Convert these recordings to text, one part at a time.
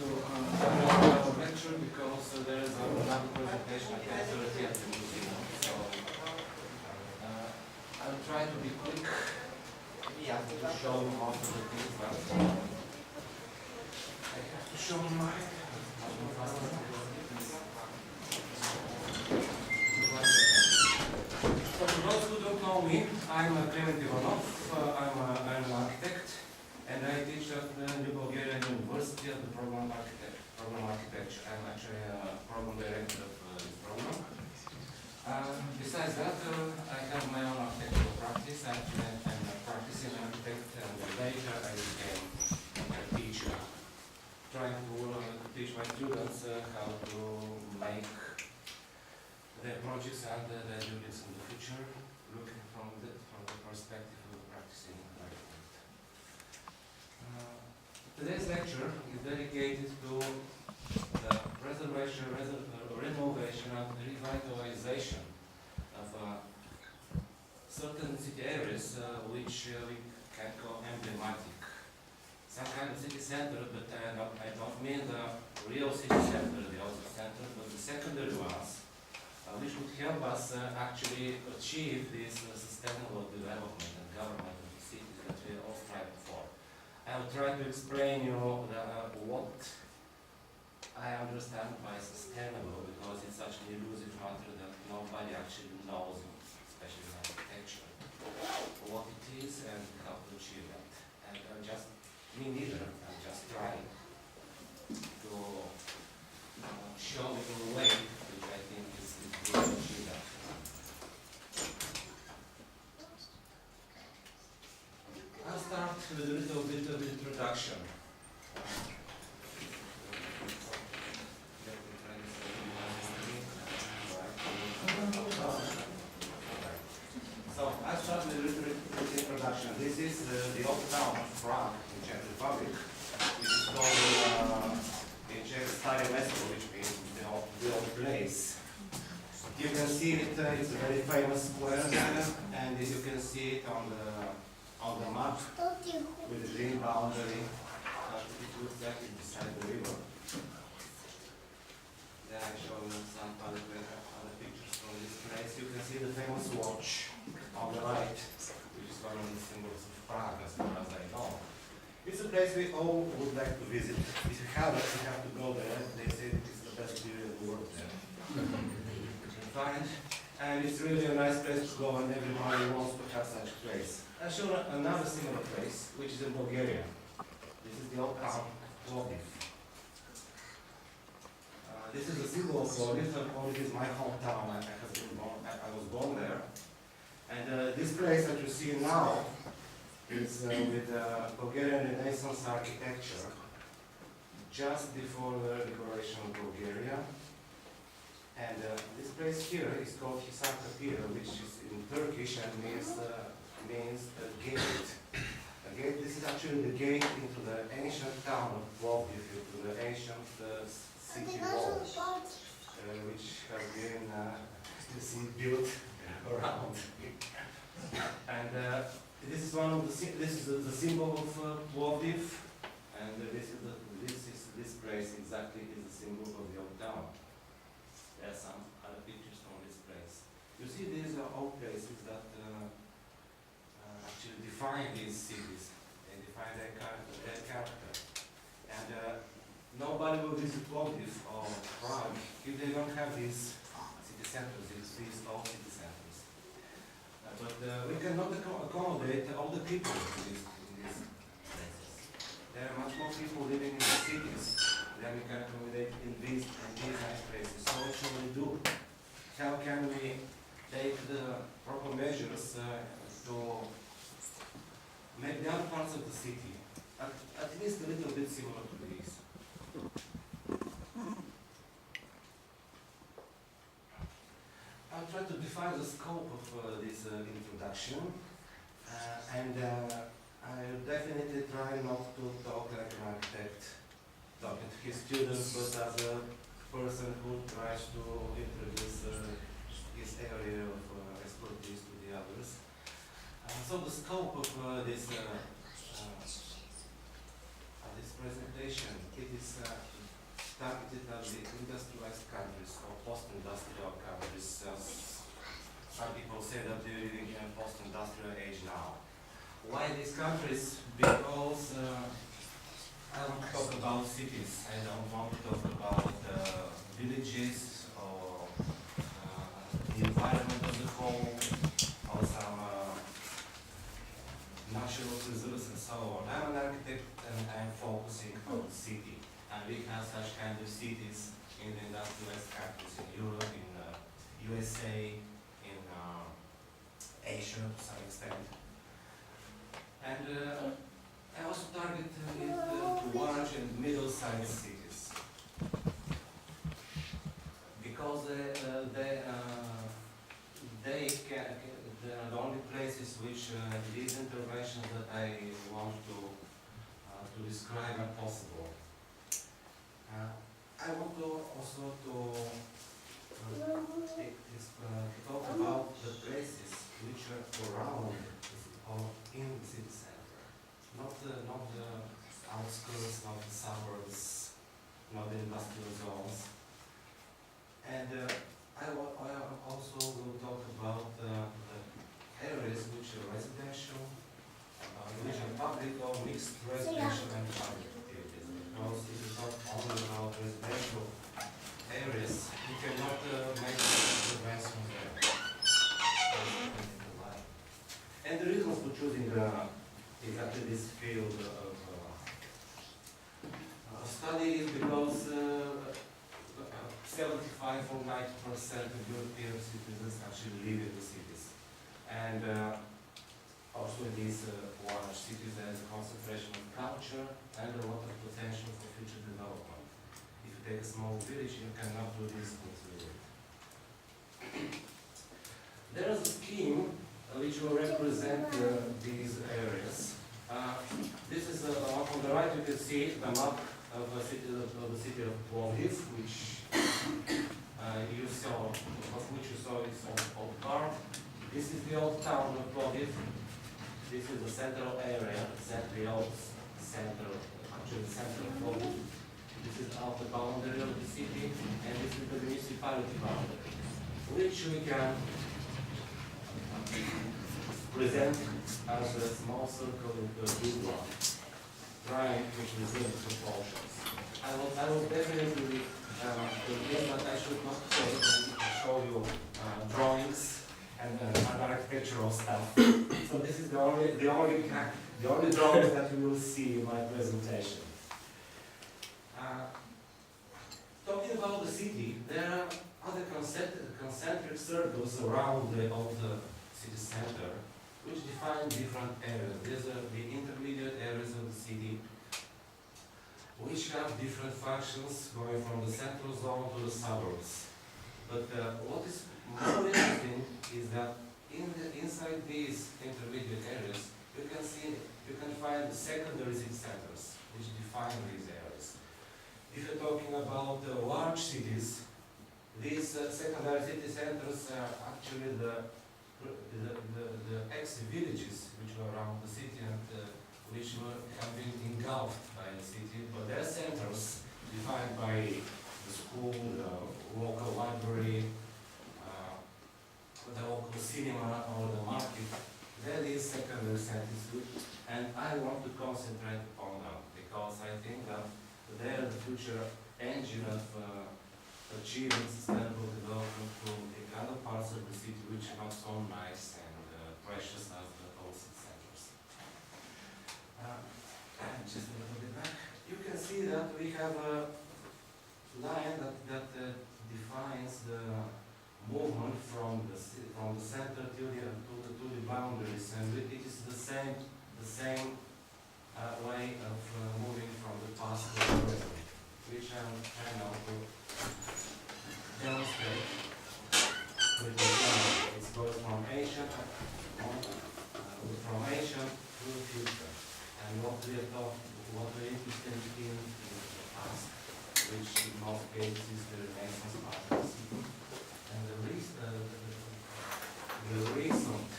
to have a lecture because there is another presentation at 10:30 at the museum. So I'll try to be quick to show you most of the things, but I have to show my. So for those who don't know me, I'm Kliment IVANOV. I'm an architect, and I teach at the Bulgarian University at the program architecture. I'm actually a program director of this program. Besides that, I have my own architectural practice. Actually, I'm a practicing architect, and later I became a teacher, trying to teach my students how to make their projects and their buildings in the future, looking from the perspective of the practicing architect. Today's lecture is dedicated to the preservation, renovation, and revitalization of certain city areas which we can call emblematic. Some kind of city center, but I don't mean the real city center, the outer center, but the secondary ones, which would help us actually achieve this sustainable development and government of the cities that we all strive for. I will try to explain you what I understand by sustainable, because it's such an elusive matter that nobody actually knows, especially in architecture, what it is and how to achieve that. And me neither, I'm just trying to show you a way which I think is good to achieve that. I'll start with a little bit of introduction. So I'll start with a little bit of introduction. This is the old town of Prague in Czech Republic, which is called in Czech Shtastlivetsa, which means the old place. You can see it, it's a very famous square there, and you can see it on the map with the green boundary. It looks like it's beside the river. Then I show you some other pictures from this place. You can see the famous watch on the right, which is one of the symbols of Prague, as far as I know. It's a place we all would like to visit. If you have it, you have to go there. They say it is the best view in the world there. Find. And it's really a nice place to go, and everybody wants to have such a place. I'll show another similar place, which is in Bulgaria. This is the old town of Plovdiv. This is a symbol of Plovdiv, and Plovdiv is my hometown. I was born there. And this place that you see now is with Bulgarian Renaissance architecture, just before the liberation of Bulgaria. And this place here is called Hisar Kapir, which is in Turkish and means a gate. A gate. This is actually the gate into the ancient town of Plovdiv, to the ancient city wall, which has been built around. And this is the symbol of Plovdiv, and this place exactly is the symbol of the old town. There are some other pictures from this place. You see, these are all places that actually define these cities. They define their character. And nobody will visit Plovdiv or Prague if they don't have these city centers, these old city centers. But we cannot accommodate all the people in these places. There are much more people living in the cities than we can accommodate in these nice places. So what should we do? How can we take the proper measures to make the other parts of the city at least a little bit similar to these? I'll try to define the scope of this introduction, and I'll definitely try not to talk like an architect talking to his students, but as a person who tries to introduce his area of expertise to the others. So the scope of this presentation, it is countries or post-industrial countries. Some people say that we're living in a post-industrial age now. Why these countries? Because I want to talk about cities. I don't want to talk about villages or the environment as a whole or some natural resources and so on. I'm an architect and I'm focusing on the city. And we have such kind of cities in the industrialized countries in Europe, in USA, in Asia to some extent. And I also target it to large and middle-sized cities because they are the only places which these interventions that I want to describe are possible. I want to also talk about the places which are around or in the city center, not the outskirts, not the suburbs, not the industrial zones. And I also will talk about the areas which are residential, which are public or mixed residential and public activities. Because it is not only about residential areas, you cannot make interventions there. And the reasons for choosing exactly this field of study is because 75 or 90% of European citizens actually live in the cities. And also these large cities, there is a concentration of culture and a lot of potential for future development. If you take a small village, you cannot do this completely. There is a scheme which will represent these areas. This is on the right. You can see the map of the city of Plovdiv, which you saw is on the old part. This is the old town of Plovdiv. This is the central area, the old center, actually the center of Plovdiv. This is outer boundary of the city, and this is the municipality boundary, which we can present as a small circle with a big one, trying to present proportions. I will definitely forget that I should not show you drawings and other architectural stuff. So this is the only drawings that you will see in my presentation. Talking about the city, there are other concentric circles around the old city center, which define different areas. These are the intermediate areas of the city, which have different functions going from the central zone to the suburbs. But what is more interesting is that inside these intermediate areas, you can find the secondary city centers, which define these areas. If you're talking about large cities, these secondary city centers are actually the ex-villages which were around the city and which have been engulfed by the city, but their centers defined by the school, the local library, the local cinema or the market. That is secondary centers, and I want to concentrate on them because I think that they are the future engine of achieving sustainable development to the other parts of the city which are not so nice and precious as the old city centers. And just a little bit back, you can see that we have a line that defines the movement from the center to the boundaries, and it is the same way of moving from the past to the present, which I'm trying now to demonstrate with the example. It goes from ancient to the future, and what we're interested in is the past, which in most cases is the Renaissance part of the city, and the recent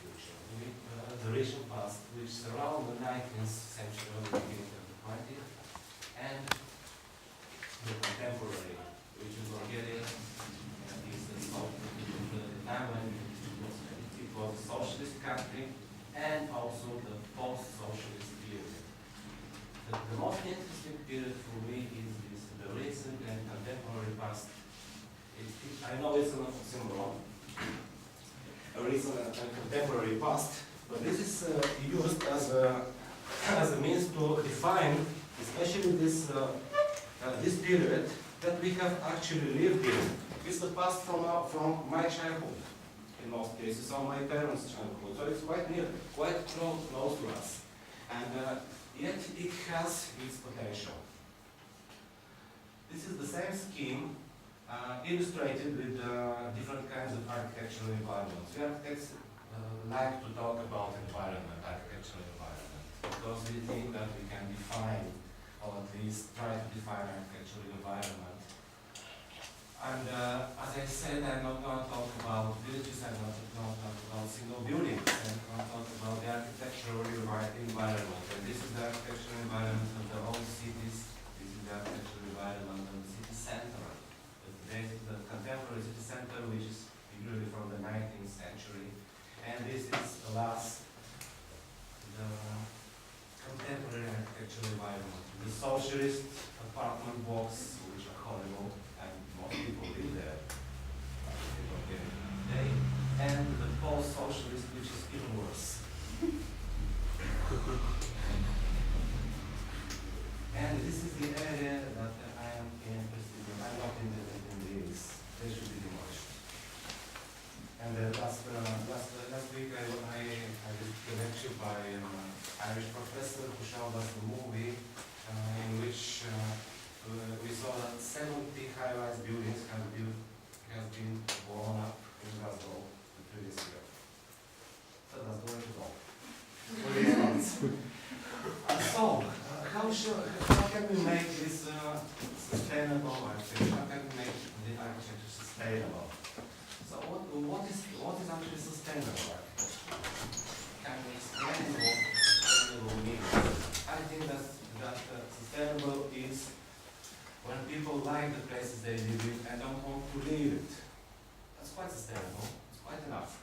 future, the recent past, which is around the 19th century or the beginning of the 20th, and the contemporary, which in Bulgaria is the time when it was a socialist country, and also the post-socialist period. The most interesting period for me is the recent and contemporary past. I know it's an oxymoron, a recent and contemporary past, but this is used as a means to define, especially this period that we have actually lived in. It's the past from my childhood, in most cases, or my parents' childhood. So it's quite near, quite close to us. And yet it has its potential. This is the same scheme illustrated with different kinds of architectural environments. We architects like to talk about environment, architectural environment, because we think that we can define, or at least try to define architectural environment. And as I said, I'm not going to talk about villages, I'm not going to talk about single buildings, I'm going to talk about the architectural environment. And this is the architectural environment of the old cities, this is the architectural environment of the city center. The contemporary city center, which is usually from the 19th century. And this is, alas, the contemporary architectural environment. The socialist apartment blocks, which are horrible, and most people live there, today, and the post-socialist, which is even worse. And this is the area that I am interested in. I'm not interested in these. They should be demolished. And last week I did a lecture by an Irish professor who showed us a movie in which we saw that 70 high-rise buildings have been blown up in Glasgow the previous year. So that's going to go. For these months. So, how can we make this sustainable architecture? How can we make the architecture sustainable? So what is actually sustainable architecture? Can we explain what sustainable means? I think that sustainable is when people like the places they live in and don't want to leave it. That's quite sustainable. It's quite enough.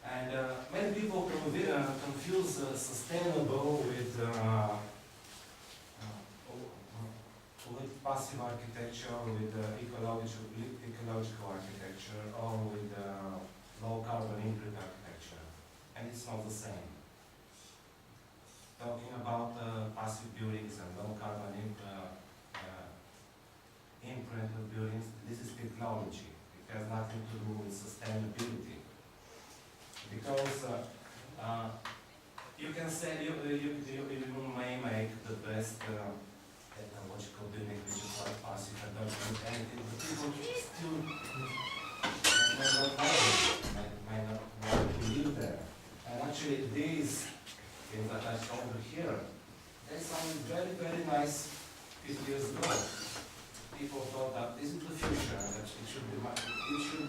And many people confuse sustainable with passive architecture, with ecological architecture, or with low carbon imprint architecture. And it's not the same. Talking about passive buildings and low carbon imprint of buildings, this is technology. It has nothing to do with sustainability. Because you can say you may make the best technological building which is like passive and don't do anything, but people still may not want to live there. And actually these things that I showed here, they sounded very, very nice 50 years ago. People thought that this is the future and that it should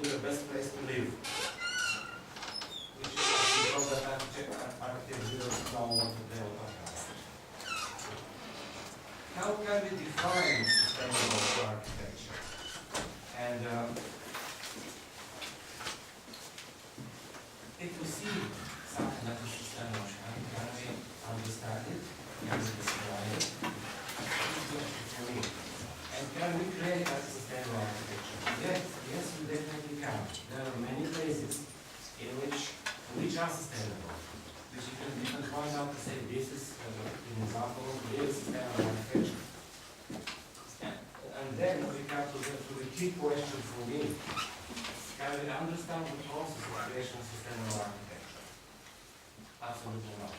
be the best place to live. Because the architects didn't know what they were talking about. How can we define sustainable architecture? And if we see something that is sustainable, can we understand it? Can we describe it? It's good for me. And can we create a sustainable architecture? Yes, we definitely can. There are many places in which are sustainable, which you can point out to say this is an example of real sustainable architecture. And then we come to the key question for me. Can we understand the process of creation of sustainable architecture? Absolutely not.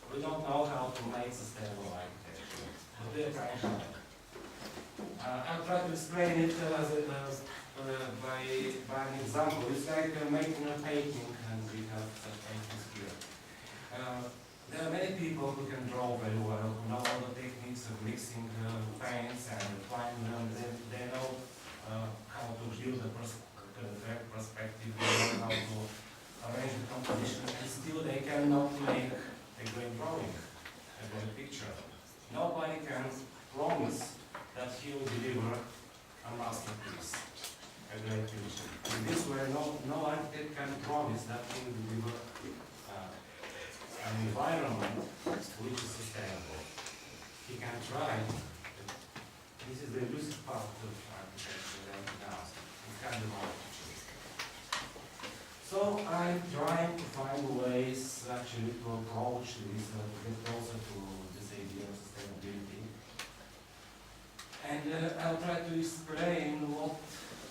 We don't know how to make sustainable architecture, but we are trying to. I'll try to explain it by an example. It's like making a painting, and we have such paintings here. There are many people who can draw very well, who know all the techniques of mixing paints and applying them. They know how to build the correct perspective, they know how to arrange the composition, and still they cannot make a great drawing, a great picture. nobody can promise that he will deliver a masterpiece, a great picture. In this way, no architect can promise that he will deliver an environment which is sustainable. He can try. This is the elusive part of architecture that we now. It can be more. So I'm trying to find ways actually to approach this, to get closer to this idea of sustainability. And I'll try to explain what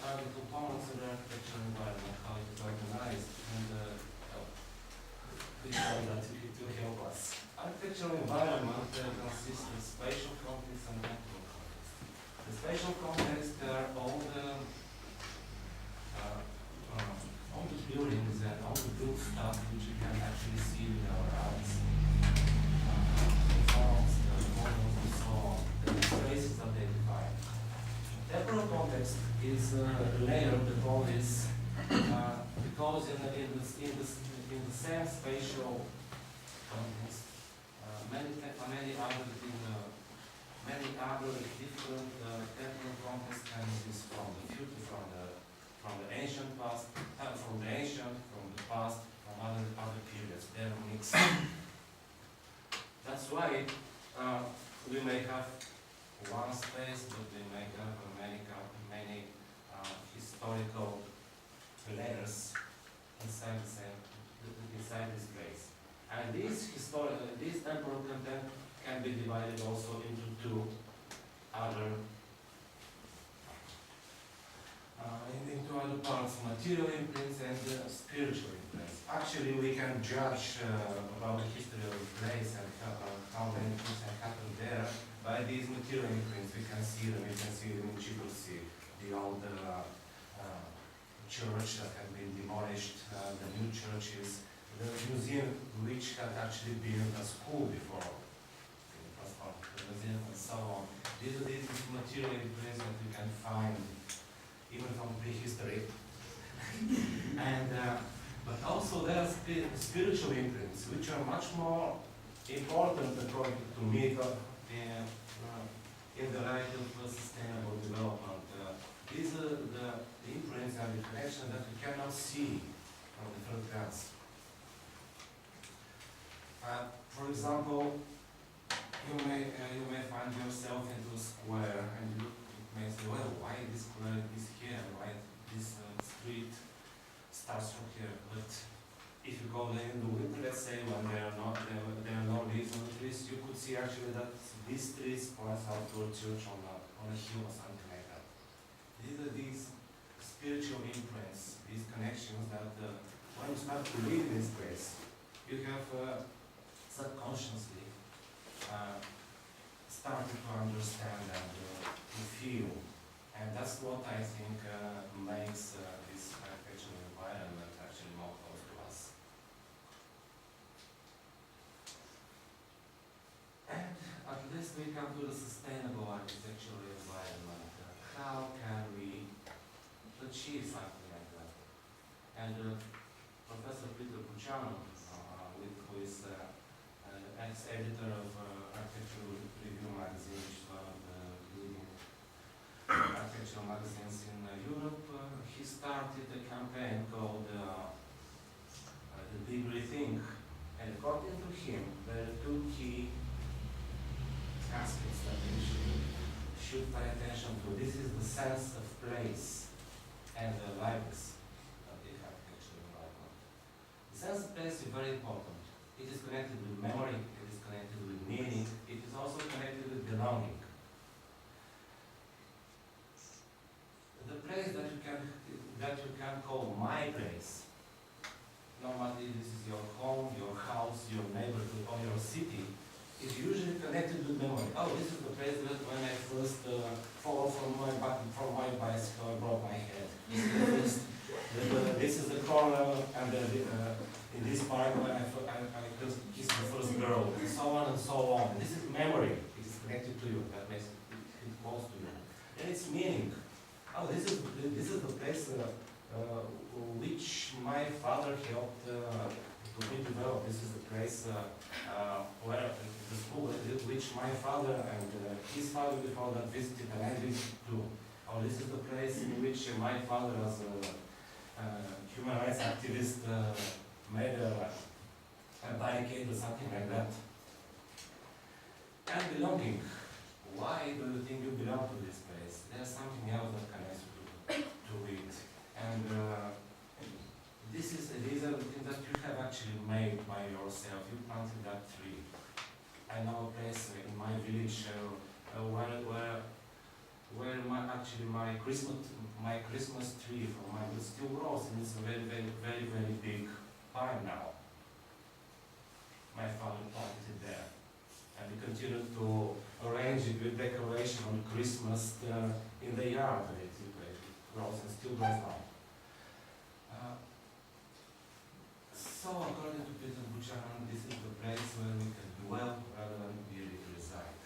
are the components of the architectural environment, how it is organized, and which are that to help us. Architectural environment consists of spatial context and temporal context. The spatial context are all the buildings and all the built stuff which you can actually see with our eyes. The forms, the models, and so on. The spaces identified. Temporal context is a layer of the bodies because in the same spatial context, many other different temporal contexts can exist from the future, from the ancient past, from the past, from other periods. They're mixed. That's why we may have one space, but we may have many historical layers inside this place. And this temporal content can be divided also into two other parts, material imprints and spiritual imprints. Actually, we can judge about the history of the place and how many things have happened there by these material imprints. We can see them in Chiprovtsi, the old church that had been demolished, the new churches, the museum which had actually been a school before, the museum and so on. These are these material imprints that we can find even from prehistory. And but also there are spiritual imprints which are much more important according to me in the light of sustainable development. These are the imprints and the connection that we cannot see from the first glance. For example, you may find yourself into a square and you may say, well, why this square is here? Why this street starts from here? But if you go there in the winter, let's say, when there are no leaves on the trees, you could see actually that these trees point out to a church on a hill or something like that. These are these spiritual imprints, these connections that when you start to live in this place, you have subconsciously started to understand and to feel. And that's what I think makes this architectural environment actually more close to us. And at least we come to the sustainable architectural environment. How can we achieve something like that? And Professor Friedrich, who is ex-editor of Architectural Review magazine, which is one of the leading architectural magazines in Europe, he started a campaign called The Big Rethink. And according to him, there are two key aspects that we should pay attention to. This is the sense of place and the likeness of the architectural environment. The sense of place is very important. It is connected with memory, it is connected with meaning, it is also connected with belonging. The place that you can call my place, normally this is your home, your house, your neighborhood, or your city, is usually connected with memory. Oh, this is the place that when I first fall from my bicycle, I broke my head. This is the corner, and in this park when I first kissed the first girl, and so on and so on. This is memory. It is connected to you. That makes it close to you. And it's meaning. Oh, this is the place which my father helped to be developed. This is the place where the school which my father and his father before that visited, and I visited too. Oh, this is the place in which my father, as a human rights activist, made a barricade or something like that. And belonging. Why do you think you belong to this place? There's something else that connects you to it. And these are the things that you have actually made by yourself. You planted that tree. I know a place in my village where my Christmas tree from my village still grows, and it's a very, very, very, very big pine now. My father planted it there, and we continue to arrange it with decoration on Christmas in the yard. It grows and still grows now. So according to Peter Buchanan, this is the place where we can dwell rather than merely reside.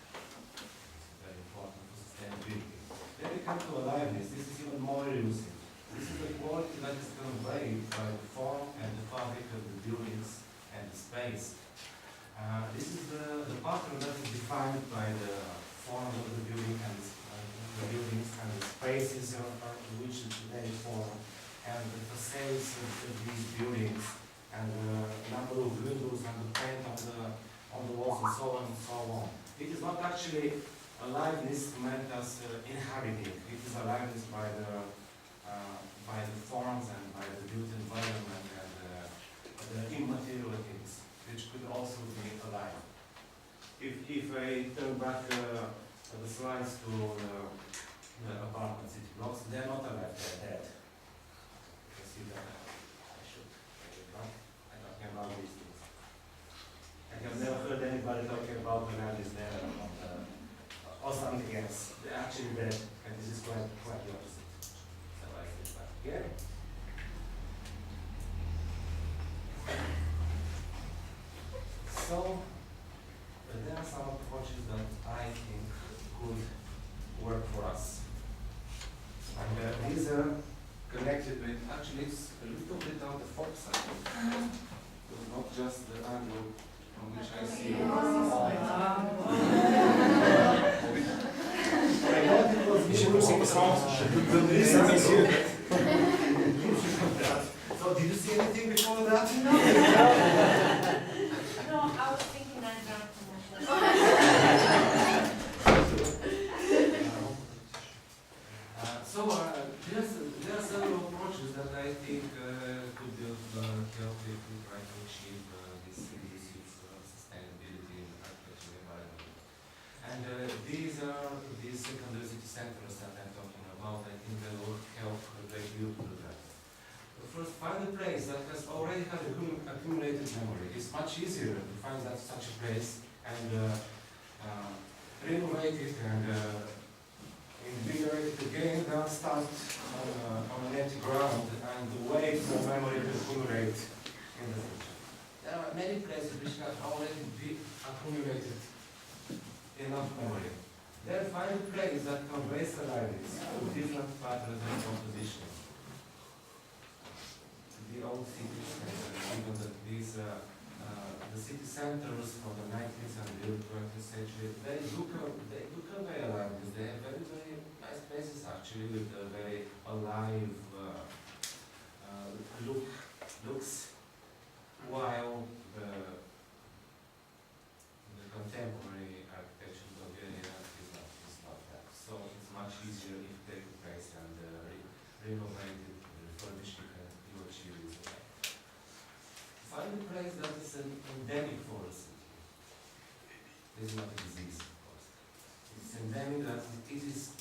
It's very important for sustainability. Then we come to aliveness. This is even more elusive. This is the quality that is conveyed by the form and the fabric of the buildings and the space. This is the pattern that is defined by the form of the building and the buildings and the spaces in which they form, and the facades of these buildings, and the number of windows and the paint on the walls and so on and so on. It is not actually aliveness meant as inhabiting. It is aliveness by the forms and by the built environment and the immaterial things, which could also be alive. If I turn back the slides to the apartment city blocks, they are not alive, they are dead. You can see that. I should take it back. I'm talking about these things. I have never heard anybody talking about the land is there or something else. They're actually dead, and this is quite the opposite. So I think back here. So there are some approaches that I think could work for us. And these are connected with, actually it's a little bit on the folk side. It's not just the angle on which I see it. I know it was So did you see anything before that? No, I was thinking that So there are several approaches that I think could help if we try to achieve this sustainability in the architectural environment. And these secondary city centers that I'm talking about, I think they will help a great deal to do that. First, find a place that has already had accumulated memory. It's much easier to find such a place and renovate it and invigorate it again than start on an empty ground and wait for memory to accumulate in the future. There are many places which have already accumulated enough memory. Then find a place that conveys aliveness to different patterns and compositions. The old city centers, even the city centers from the 19th and the 20th century, they do convey aliveness. They have very, very nice places actually with a very alive looks, while the contemporary architecture in Bulgaria is not that. So it's much easier if you take a place and renovate it, refurbish it, and you achieve this. Find a place that is an endemic for a city. This is not a disease, of course. It's endemic that it is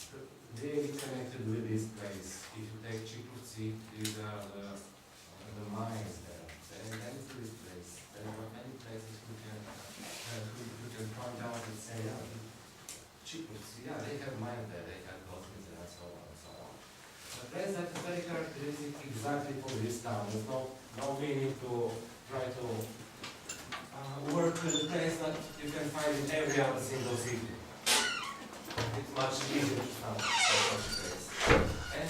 really connected with this place. If you take Chiprovtsi, these are the mines there. They're endemic to this place. There are many places who can point out and say, yeah, Chiprovtsi, yeah, they have mines there, they have goldmines there, and so on and so on. A place that is very characteristic exactly for this town. There's no meaning to try to work with a place that you can find in every other single city. It's much easier to find such a place. And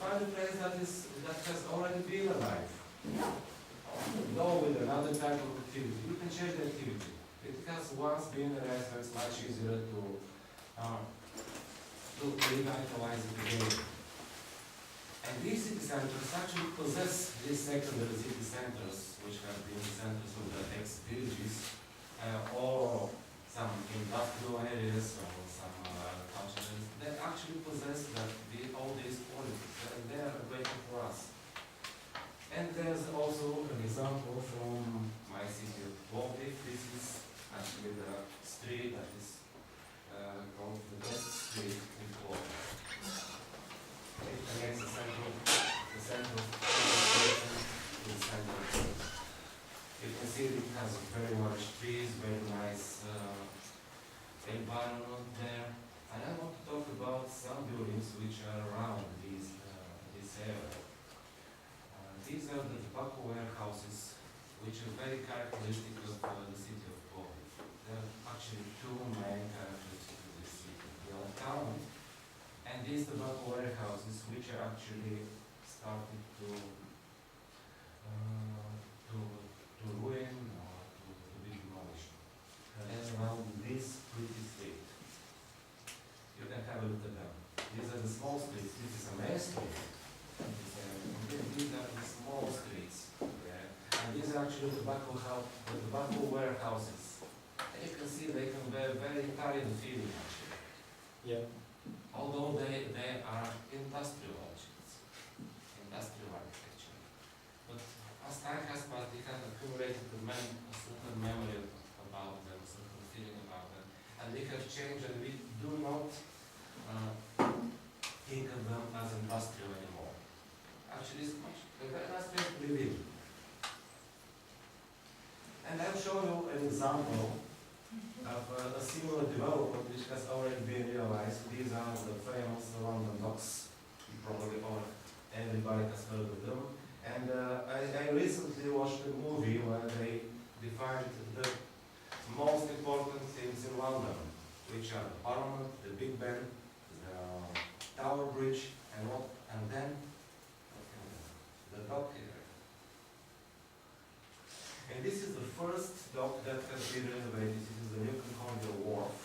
find a place that has already been alive. go with another type of activity. You can change the activity. It has once been a reference, much easier to revitalize it again. And these city centers actually possess these secondary city centers, which have been centers of the ex-villages, or some industrial areas or some cultural areas that actually possess all these qualities, and they are waiting for us. And there's also an example from my city of Plovdiv. This is actually the street that is called the best street in Plovdiv. It connects the center of the center to the center of the city. You can see it has very large trees, very nice environment there. And I want to talk about some buildings which are around this area. These are the tobacco warehouses, which are very characteristic of the city of Plovdiv. There are actually two main characteristics of this city. The old town and these tobacco warehouses, which are actually started to ruin or to be demolished. And around this pretty street, you can have a look at them. These are the small streets. This is a main street. These are the small streets. And these are actually the tobacco warehouses. And you can see they convey a very Italian feeling actually. Yeah. Although they are industrial objects, industrial architecture. But as time has passed, they have accumulated a certain memory about them, a certain feeling about them. And they have changed, and we do not think of them as industrial anymore. Actually, it's much a very nice place to live in. And I'll show you an example of a similar development which has already been realized. These are the famous London docks. You probably all, everybody has heard of them. And I recently watched a movie where they defined the most important things in London, which are the Parliament, the Big Ben, the Tower Bridge, and then the dock area. And this is the first dock that has been renovated. This is the new Concordia Wharf.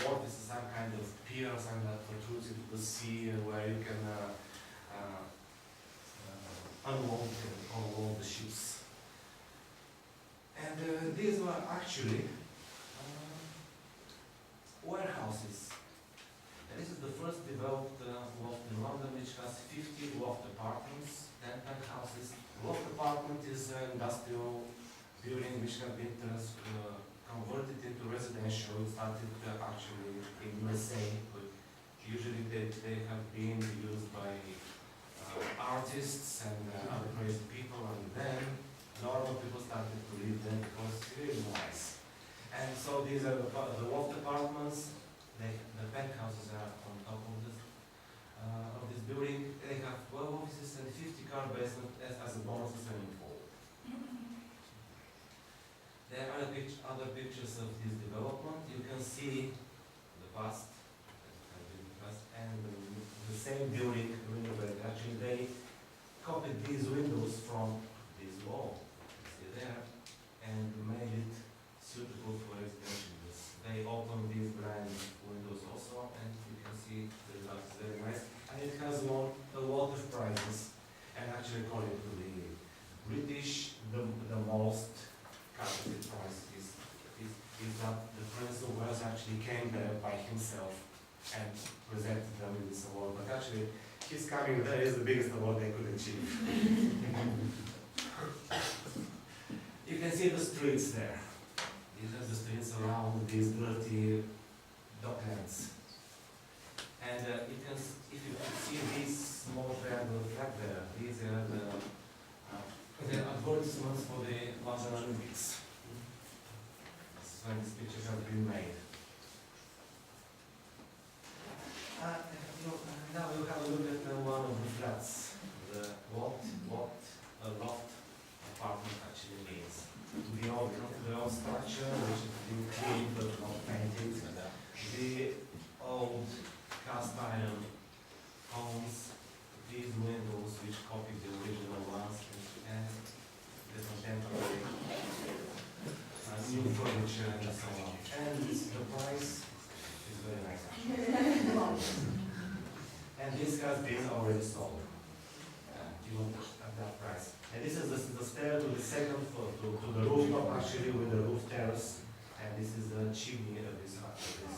Wharf is some kind of pier, some that protrudes into the sea, where you can unload and unload the ships. And these were actually warehouses. And this is the first developed loft in London, which has 50 loft apartments, 10 penthouses. Loft apartment is an industrial building which have been converted into residential. It started actually in USA, but usually they have been used by artists and other crazy people, and then normal people started to live there because it's really nice. And so these are the loft apartments. The penthouses are on top of this building. They have 12 offices and 50-car basement as a bonus swimming pool. There are other pictures of this development. You can see the past, and the same building renovated. Actually, they copied these windows from this wall, you see there, and made it suitable for residential use. They opened these brand windows also, and you can see the result is very nice. And it has won a lot of prizes. And actually, according to the British, the most coveted prize is that the Prince of Wales actually came there by himself and presented them with this award. But actually, his coming there is the biggest award they could achieve. You can see the streets there. These are the streets around these dirty docklands. And you can, if you can see these small triangular flag there, these are the advertisements for the London Olympics. That's when these pictures have been made. Now we'll have a look at one of the flats, what a loft apartment actually means. The old structure, which has been cleaned but not painted. The old cast iron homes, these windows which copy the original ones, and the contemporary, new furniture and so on. And the price is very nice actually. And this has been already sold. Even at that price. And this is the stair to the second floor, to the rooftop actually with the roof terrace. And this is the chimney of this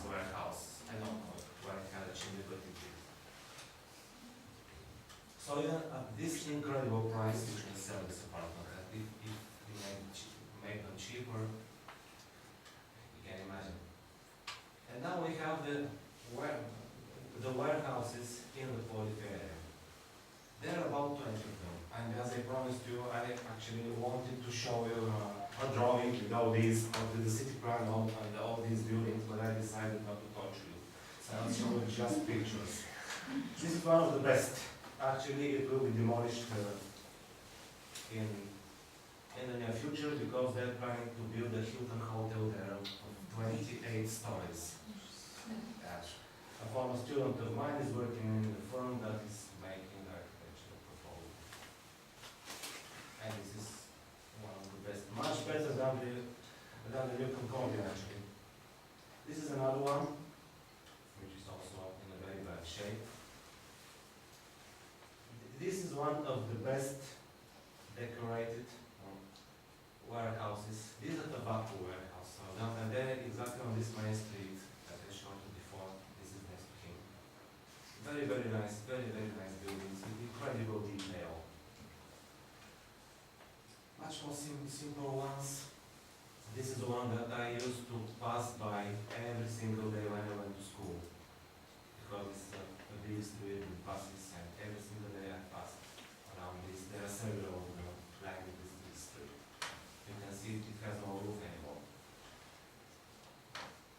warehouse. I don't know what kind of chimney, but it is. So at this incredible price, you can sell this apartment. And if you make them cheaper, you can imagine. And now we have the warehouses in the Polish area. There are about 20 of them. And as I promised you, I actually wanted to show you a drawing with all these, of the city plan and all these buildings, but I decided not to touch you. So I'll show you just pictures. This is one of the best. Actually, it will be demolished in the near future because they're planning to build a Hilton hotel there of 28 stories. A former student of mine is working in the firm that is making the architectural proposal. And this is one of the best, much better than the new Concordia actually. This is another one, which is also in a very bad shape. This is one of the best decorated warehouses. This is a tobacco warehouse. So and there, exactly on this main street that I showed you before, this is next to him. Very, very nice buildings with incredible detail. Much more simple ones. This is the one that I used to pass by every single day when I went to school. Because it's a big street with buses, and every single day I passed around this. There are several of them like this street. You can see it has no roof anymore.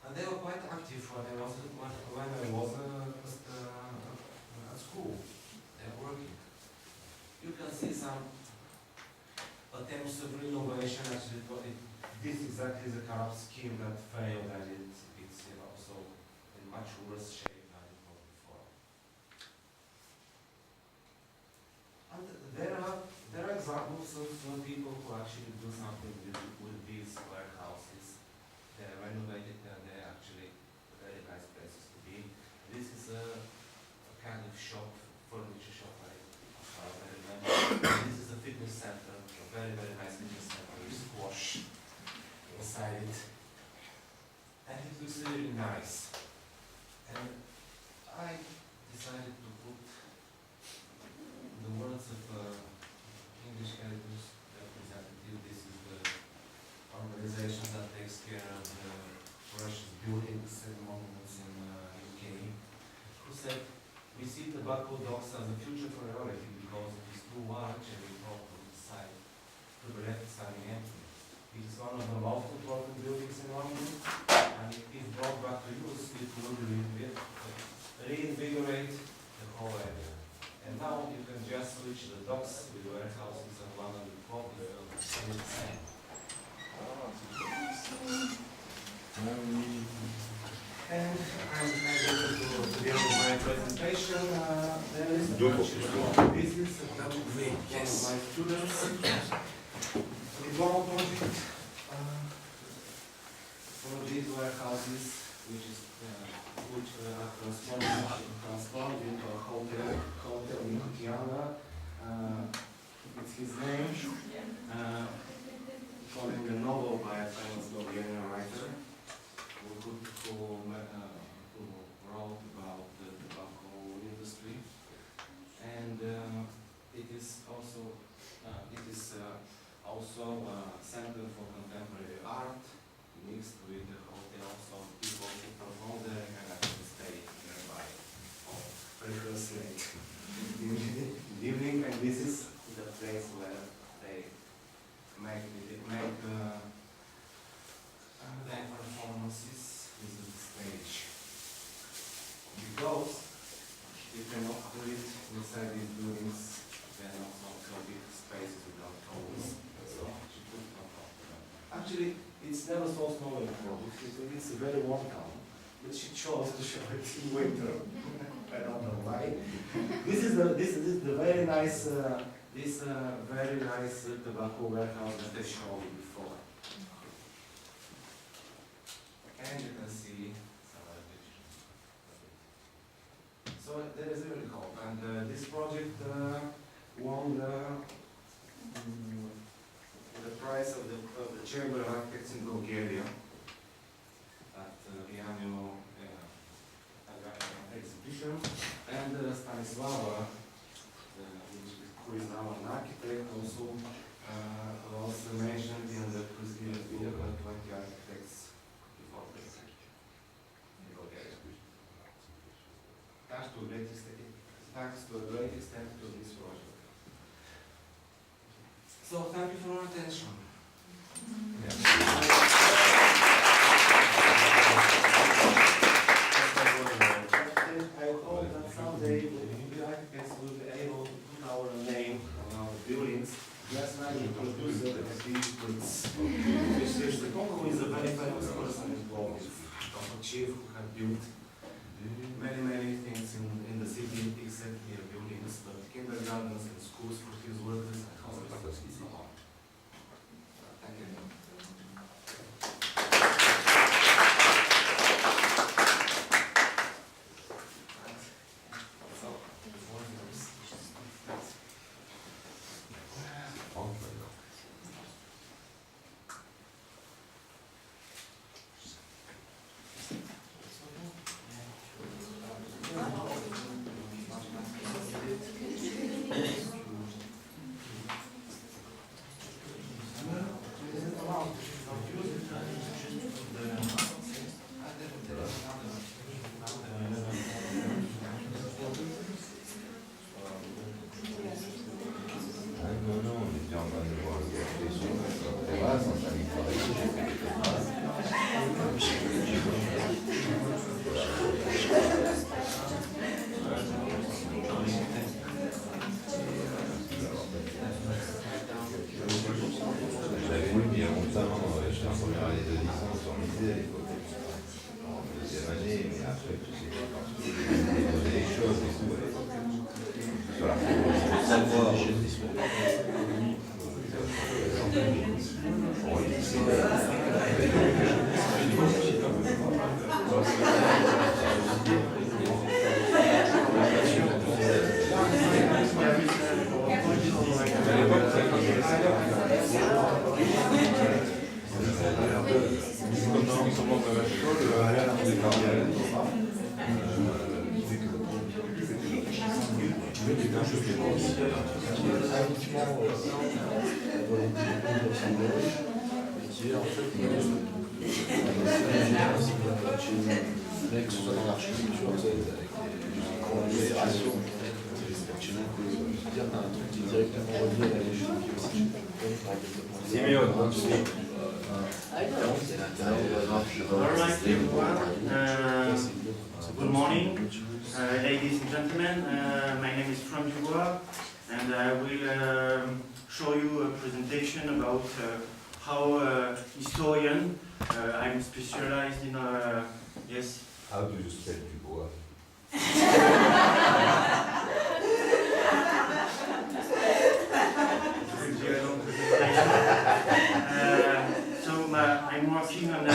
And they were quite active when I was at school. They are working. You can see some attempts of renovation. Actually, this exactly is a kind of scheme that failed, and it's also in much worse shape than it was before. And there are examples of people who actually do something with these warehouses. They're renovated and they're actually very nice places to be. This is a kind of shop, furniture shop, I remember. This is a fitness center, a very, very nice fitness center with squash inside it. And it looks really nice. And I decided to put the words of English Heritage representative. This is the organization that takes care of the precious buildings and monuments in UK, who said, we see tobacco docks as a future priority because it is too large and we brought to the side, to the left side empty. It is one of the most important buildings in London, and if brought back to use, it will reinvigorate the whole area. And now you can just switch the docks with warehouses and one of the properties and it's the same. And I'm going to the end of my presentation. There is actually visits of one of my students. The one project for these warehouses, which are transformed into a hotel in Tiana. It's his name, following a novel by a famous Bulgarian writer who wrote about the tobacco industry, and it is also a center for contemporary art mixed with the hotel, so people who perform there can actually stay nearby or rehearse late in the evening, and this is the place where they make their performances. This is the stage. Because you cannot do it inside these buildings, there are not so big spaces without holes. So she put it on top. Actually, it's never so small anymore. It's a very warm town, but she chose to show it in winter. I don't know why. This is the very nice this very nice tobacco warehouse that I showed you before. And you can see some other pictures. So there is really hope, and this project won the prize of the Chamber of Architects in Bulgaria at the annual exhibition. And Stanislava, who is now an architect, also was mentioned in the prestigious video 20 architects before this in Bulgaria. Thanks to a great extent to this project. So thank you for your attention. I hope that someday the architects will be able to put our name on our buildings. Last night we produced a which is the Congo is a very famous person in Poland, Chief, who had built many things in the city, except here buildings, but kindergartens and schools for his workers and hospitals and so on. Thank you. Alright everyone, good morning, ladies and gentlemen. My name is Franck DUBOIS, and I will show you a presentation about how historian. I'm specialized in yes. How do you spell Dubois? I'm working on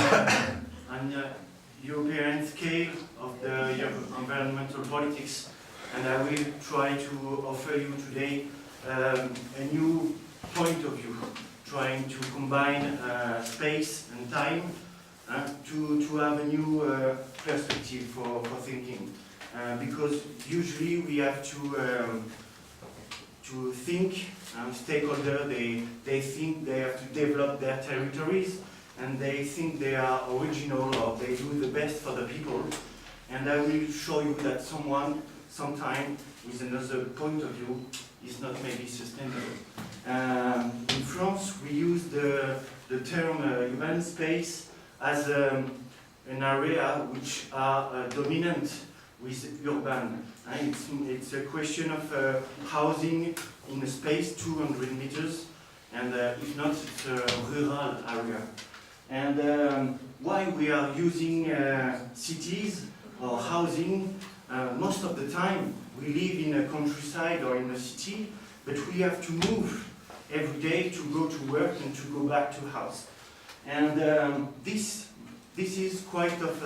European scale of the environmental politics, and I will try to offer you today a new point of view, trying to combine space and time to have a new perspective for thinking. Because usually we have to think, stakeholders, they think they have to develop their territories, and they think they are original or they do the best for the people. And I will show you that sometime with another point of view is not maybe sustainable. In France, we use the term urban space as an area which are dominant with urban. It's a question of housing in a space 200 meters, and if not, it's a rural area. And why we are using cities or housing, most of the time we live in a countryside or in a city, but we have to move every day to go to work and to go back to house. And this is quite of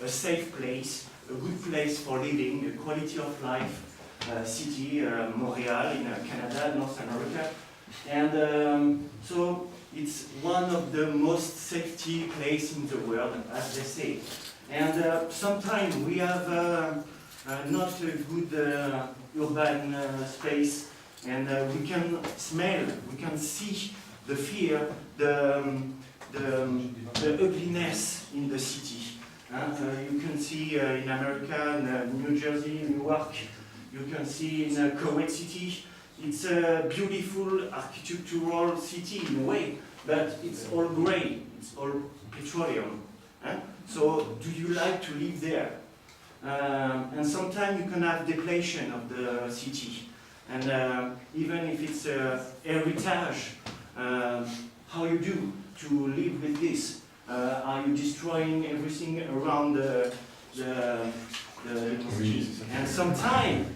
a safe place, a good place for living, a quality of life city, Montreal in Canada, North America. And so it's one of the most safety places in the world, as they say. And sometimes we have not a good urban space, and we can smell, we can see the fear, the ugliness in the city. You can see in America, in New Jersey, New York, you can see in Kuwait City. It's a beautiful architectural city in a way, but it's all grey, it's all petroleum. So do you like to live there? And sometimes you can have depletion of the city. And even if it's heritage, how you do to live with this? Are you destroying everything around the city? And sometimes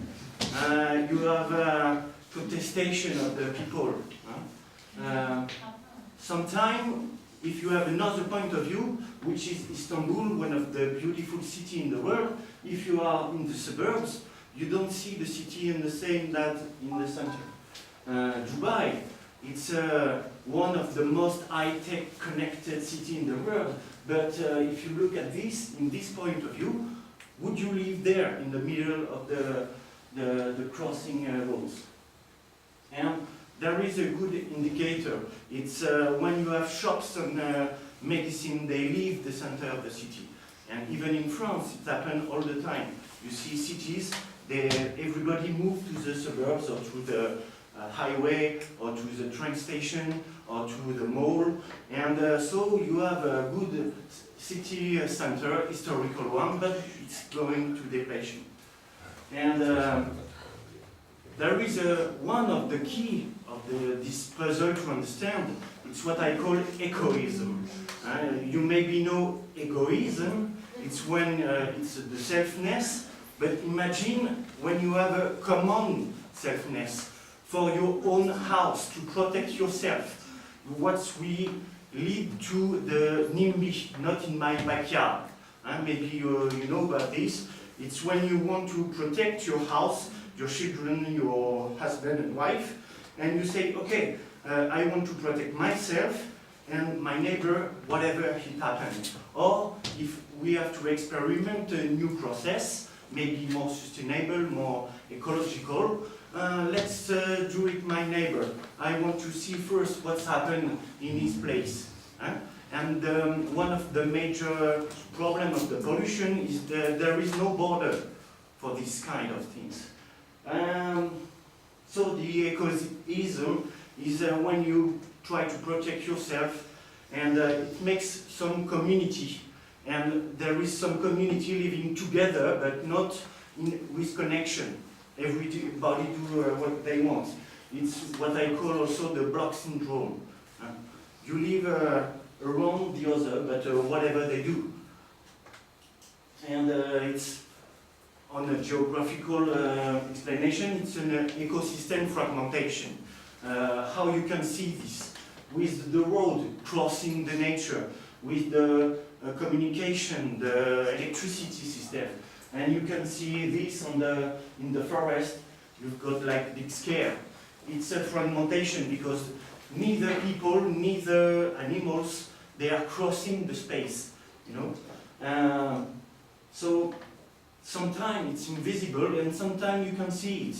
you have protestation of the people. Sometimes, if you have another point of view, which is Istanbul, one of the beautiful cities in the world, if you are in the suburbs, you don't see the city in the same that in the center. Dubai, it's one of the most high-tech connected cities in the world, but if you look at this, in this point of view, would you live there in the middle of the crossing roads? And there is a good indicator. It's when you have shops and medicine, they leave the center of the city. And even in France, it happens all the time. You see cities, everybody moves to the suburbs or to the highway or to the train station or to the mall. And so you have a good city center, historical one, but it's going to depletion. And there is one of the key of this puzzle to understand. It's what I call egoism. You maybe know egoism. It's when it's the selfness, but imagine when you have a common selfness for your own house to protect yourself. What we lead to the NIMBY, not in my backyard. Maybe you know about this. It's when you want to protect your house, your children, your husband and wife, and you say, okay, I want to protect myself and my neighbor, whatever it happens. Or if we have to experiment a new process, maybe more sustainable, more ecological, let's do it my neighbor. I want to see first what's happened in his place. And one of the major problems of the pollution is that there is no border for this kind of things. So the egoism is when you try to protect yourself, and it makes some community. And there is some community living together, but not with connection. Everybody do what they want. It's what I call also the block syndrome. You live around the other, but whatever they do. And it's on a geographical explanation, it's an ecosystem fragmentation. How you can see this with the road crossing the nature, with the communication, the electricity system. And you can see this in the forest. You've got like big scale. It's a fragmentation because neither people, neither animals, they are crossing the space, you know. So sometimes it's invisible and sometimes you can see it.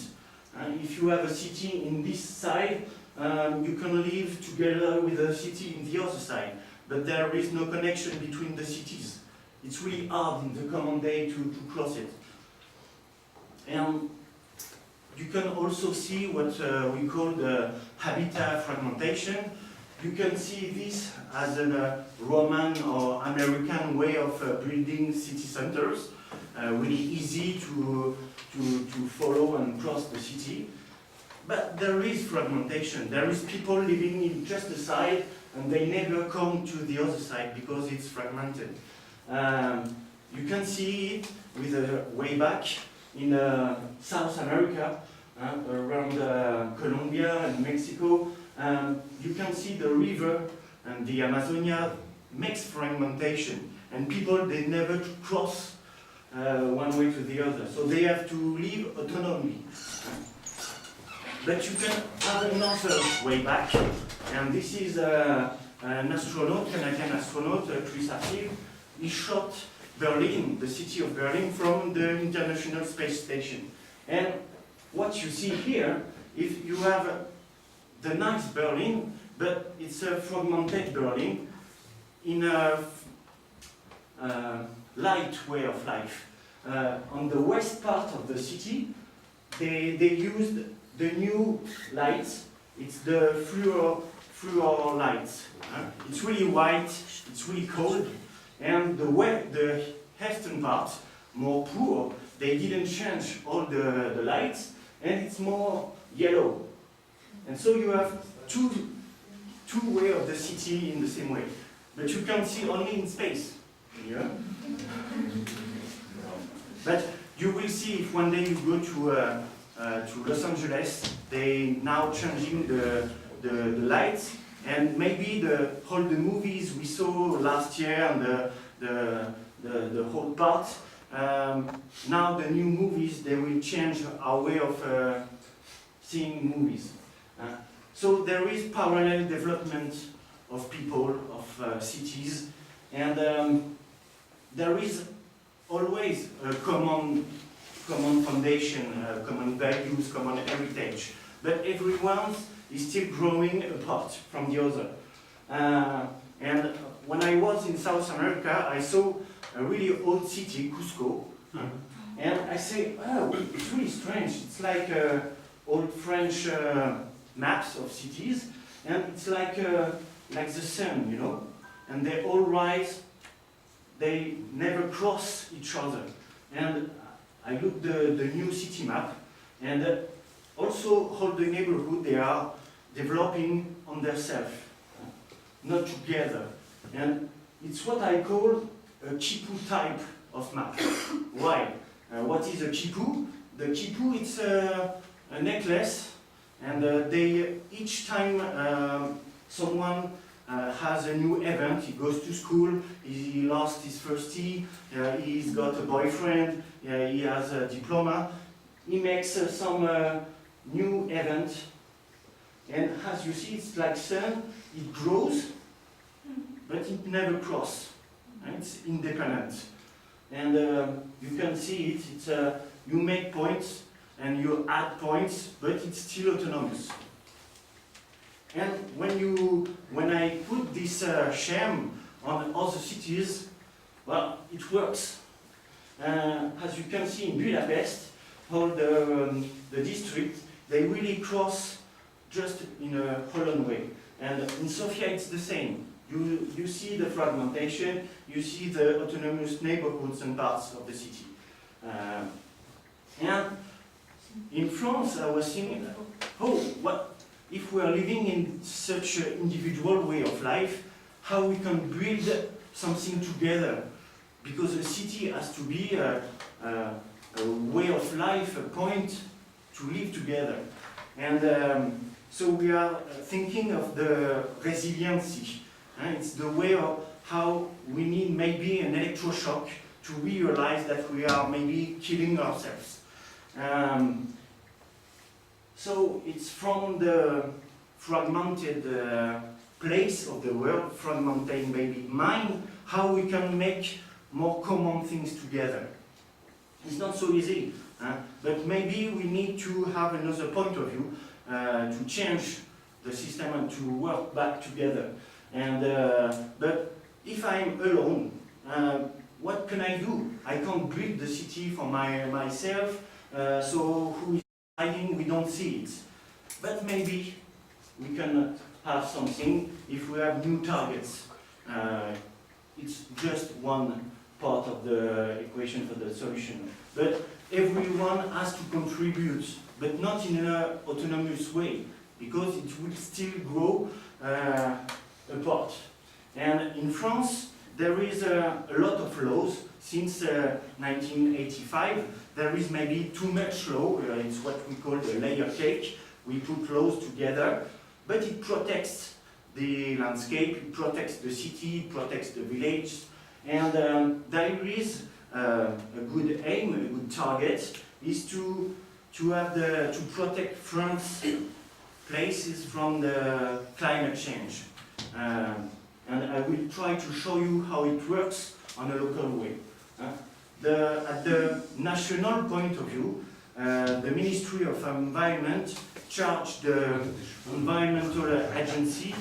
If you have a city in this side, you can live together with a city in the other side, but there is no connection between the cities. It's really hard in the common day to cross it. And you can also see what we call the habitat fragmentation. You can see this as a Roman or American way of building city centers, really easy to follow and cross the city. But there is fragmentation. There is people living in just the side and they never come to the other side because it's fragmented. You can see it with a way back in South America around Colombia and Mexico. You can see the river and the Amazonia makes fragmentation, and people, they never cross one way to the other, so they have to live autonomously. But you can have another way back, and this is an astronaut, Canadian astronaut, Chris Archive. He shot Berlin, the city of Berlin, from the International Space Station. And what you see here is you have the nice Berlin, but it's a fragmented Berlin in a light way of life. On the west part of the city, they used the new lights. It's the fluor lights. It's really white, it's really cold, and the eastern part, more poor, they didn't change all the lights, and it's more yellow. And so you have two ways of the city in the same way, but you can see only in space. Yeah? But you will see if one day you go to Los Angeles, they now changing the lights, and maybe all the movies we saw last year and the whole part. Now the new movies, they will change our way of seeing movies. So there is parallel development of people, of cities, and there is always a common foundation, common values, common heritage, but everyone is still growing apart from the other. And when I was in South America, I saw a really old city, Cusco, and I say, oh, it's really strange. It's like old French maps of cities, and it's like the sun, you know, and they all rise, they never cross each other. And I looked the new city map, and also all the neighborhood, they are developing on themselves, not together. And it's what I call a quipu type of map. Why? What is a quipu? The quipu, it's a necklace, and each time someone has a new event, he goes to school, he lost his first tea, he's got a boyfriend, he has a diploma, he makes some new event, and as you see, it's like sun, it grows, but it never crosses. It's independent. And you can see it, it's, you make points and you add points, but it's still autonomous. And when I put this sham on other cities, well, it works. As you can see in Budapest, all the district, they really cross just in a hollow way. And in Sofia, it's the same. You see the fragmentation, you see the autonomous neighborhoods and parts of the city. And in France, I was thinking, oh, what if we are living in such an individual way of life, how we can build something together? Because a city has to be a way of life, a point to live together. And so we are thinking of the resiliency. It's the way of how we need maybe an electroshock to realize that we are maybe killing ourselves. So it's from the fragmented place of the world, fragmented maybe mind, how we can make more common things together. It's not so easy, but maybe we need to have another point of view to change the system and to work back together. And but if I'm alone, what can I do? I can't build the city for myself, so who is hiding, we don't see it. But maybe we can have something if we have new targets. It's just one part of the equation for the solution. But everyone has to contribute, but not in an autonomous way, because it will still grow apart. And in France, there is a lot of laws since 1985. There is maybe too much law. It's what we call the layer cake. We put laws together, but it protects the landscape, it protects the city, it protects the village, and there is a good aim, a good target, is to protect France's places from the climate change. And I will try to show you how it works on a local way. At the national point of view, the Ministry of Environment charged the environmental agency,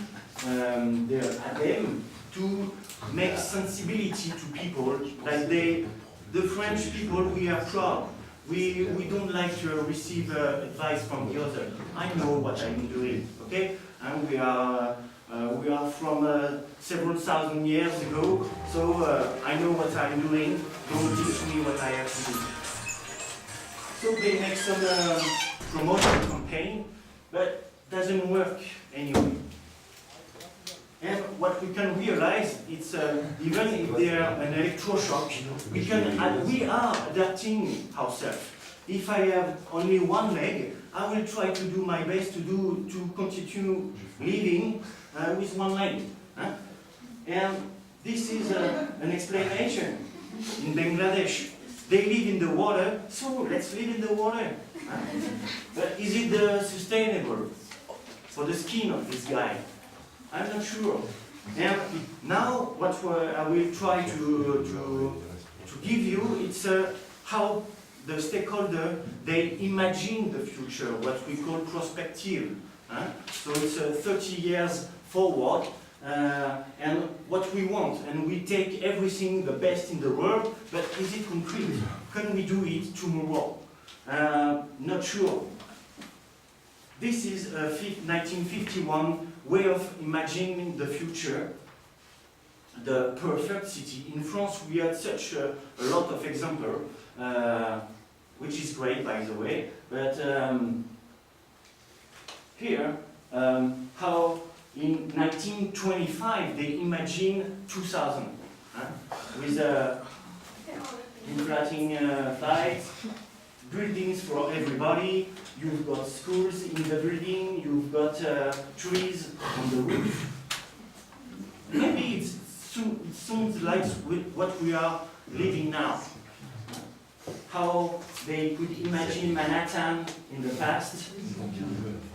the ADEME, to make sensibility to people that the French people, we are proud. We don't like to receive advice from the other. I know what I'm doing, okay? And we are from several thousand years ago, so I know what I'm doing. Don't teach me what I have to do. So they make some promotion campaign, but doesn't work anyway. And what we can realize, it's even if they are an electroshock, we are adapting ourselves. If I have only one leg, I will try to do my best to continue living with one leg. And this is an explanation. In Bangladesh, they live in the water, so let's live in the water. But is it sustainable for the skin of this guy? I'm not sure. And now what I will try to give you, it's how the stakeholder, they imagine the future, what we call prospective. So it's 30 years forward, and what we want, and we take everything, the best in the world, but is it concrete? Can we do it tomorrow? Not sure. This is a 1951 way of imagining the future, the perfect city. In France, we had such a lot of examples, which is great, by the way, but here, how in 1925 they imagine 2000, with inflating flights, buildings for everybody. You've got schools in the building, you've got trees on the roof. Maybe it sounds like what we are living now. How they could imagine Manhattan in the past,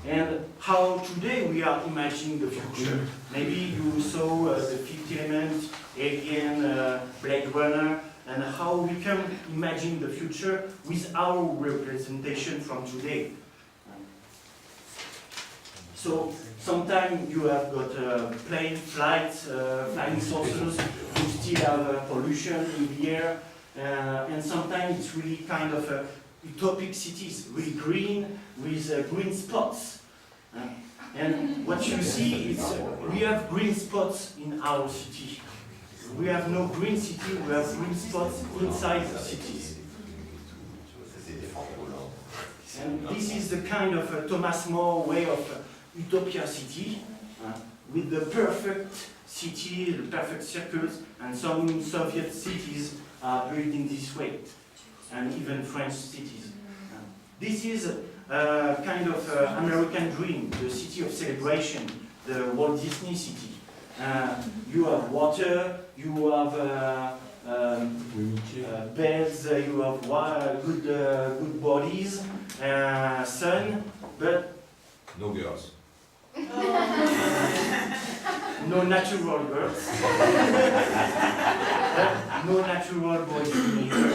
and how today we are imagining the future. Maybe you saw the Fifth Element, Alien, Blade Runner, and how we can imagine the future with our representation from today. So sometimes you have got plane flights, flying saucers, you still have pollution in the air, and sometimes it's really kind of utopic cities, really green, with green spots. And what you see is we have green spots in our city. We have no green city, we have green spots inside the cities. And this is the kind of Thomas More way of utopia city, with the perfect city, the perfect circles, and some Soviet cities are built in this way, and even French cities. This is a kind of American dream, the city of celebration, the Walt Disney city. You have water, you have beds, you have good bodies, sun, but no girls. No natural girls. No natural boys either.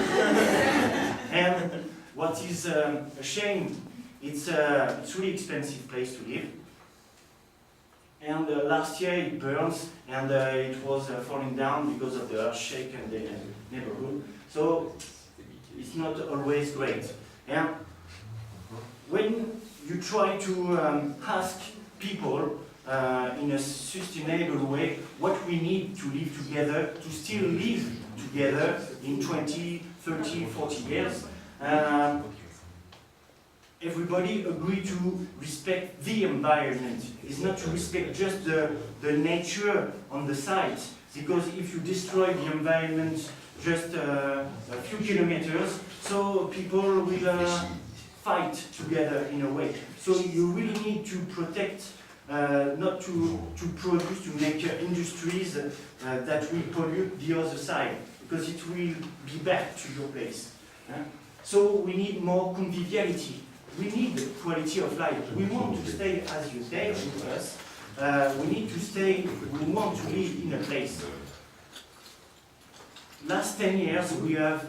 And what is a shame, it's really expensive place to live. And last year it burns, and it was falling down because of the earthquake in the neighborhood. So it's not always great. And when you try to ask people in a sustainable way what we need to live together, to still live together in 20, 30, 40 years, everybody agree to respect the environment. It's not to respect just the nature on the site. because if you destroy the environment just a few kilometers, so people will fight together in a way. So you really need to protect, not to produce, to make industries that will pollute the other side, because it will be back to your place. So we need more conviviality. We need quality of life. We want to stay as you stay with us. We need to stay, we want to live in a place. Last 10 years we had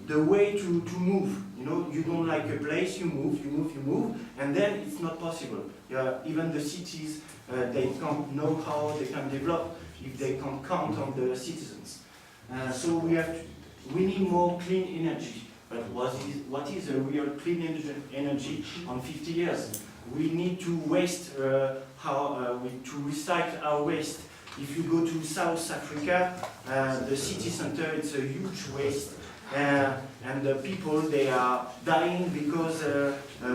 the way to move. You know, you don't like a place, you move, and then it's not possible. Even the cities, they can't know how they can develop if they can't count on the citizens. So we need more clean energy. But what is a real clean energy on 50 years? We need to waste to recycle our waste. If you go to South Africa, the city center, it's a huge waste. And the people, they are dying because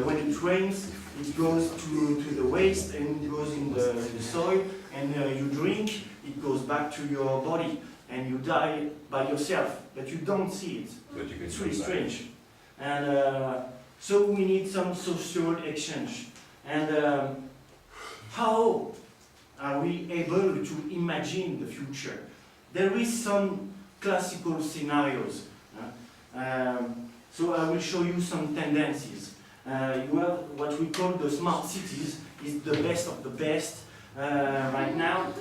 when it rains, it goes to the waste and it goes in the soil, and you drink, it goes back to your body, and you die by yourself, but you don't see it. It's really strange. And so we need some social exchange. And how are we able to imagine the future? There is some classical scenarios. So I will show you some tendencies. You have what we call the smart cities. It's the best of the best right now.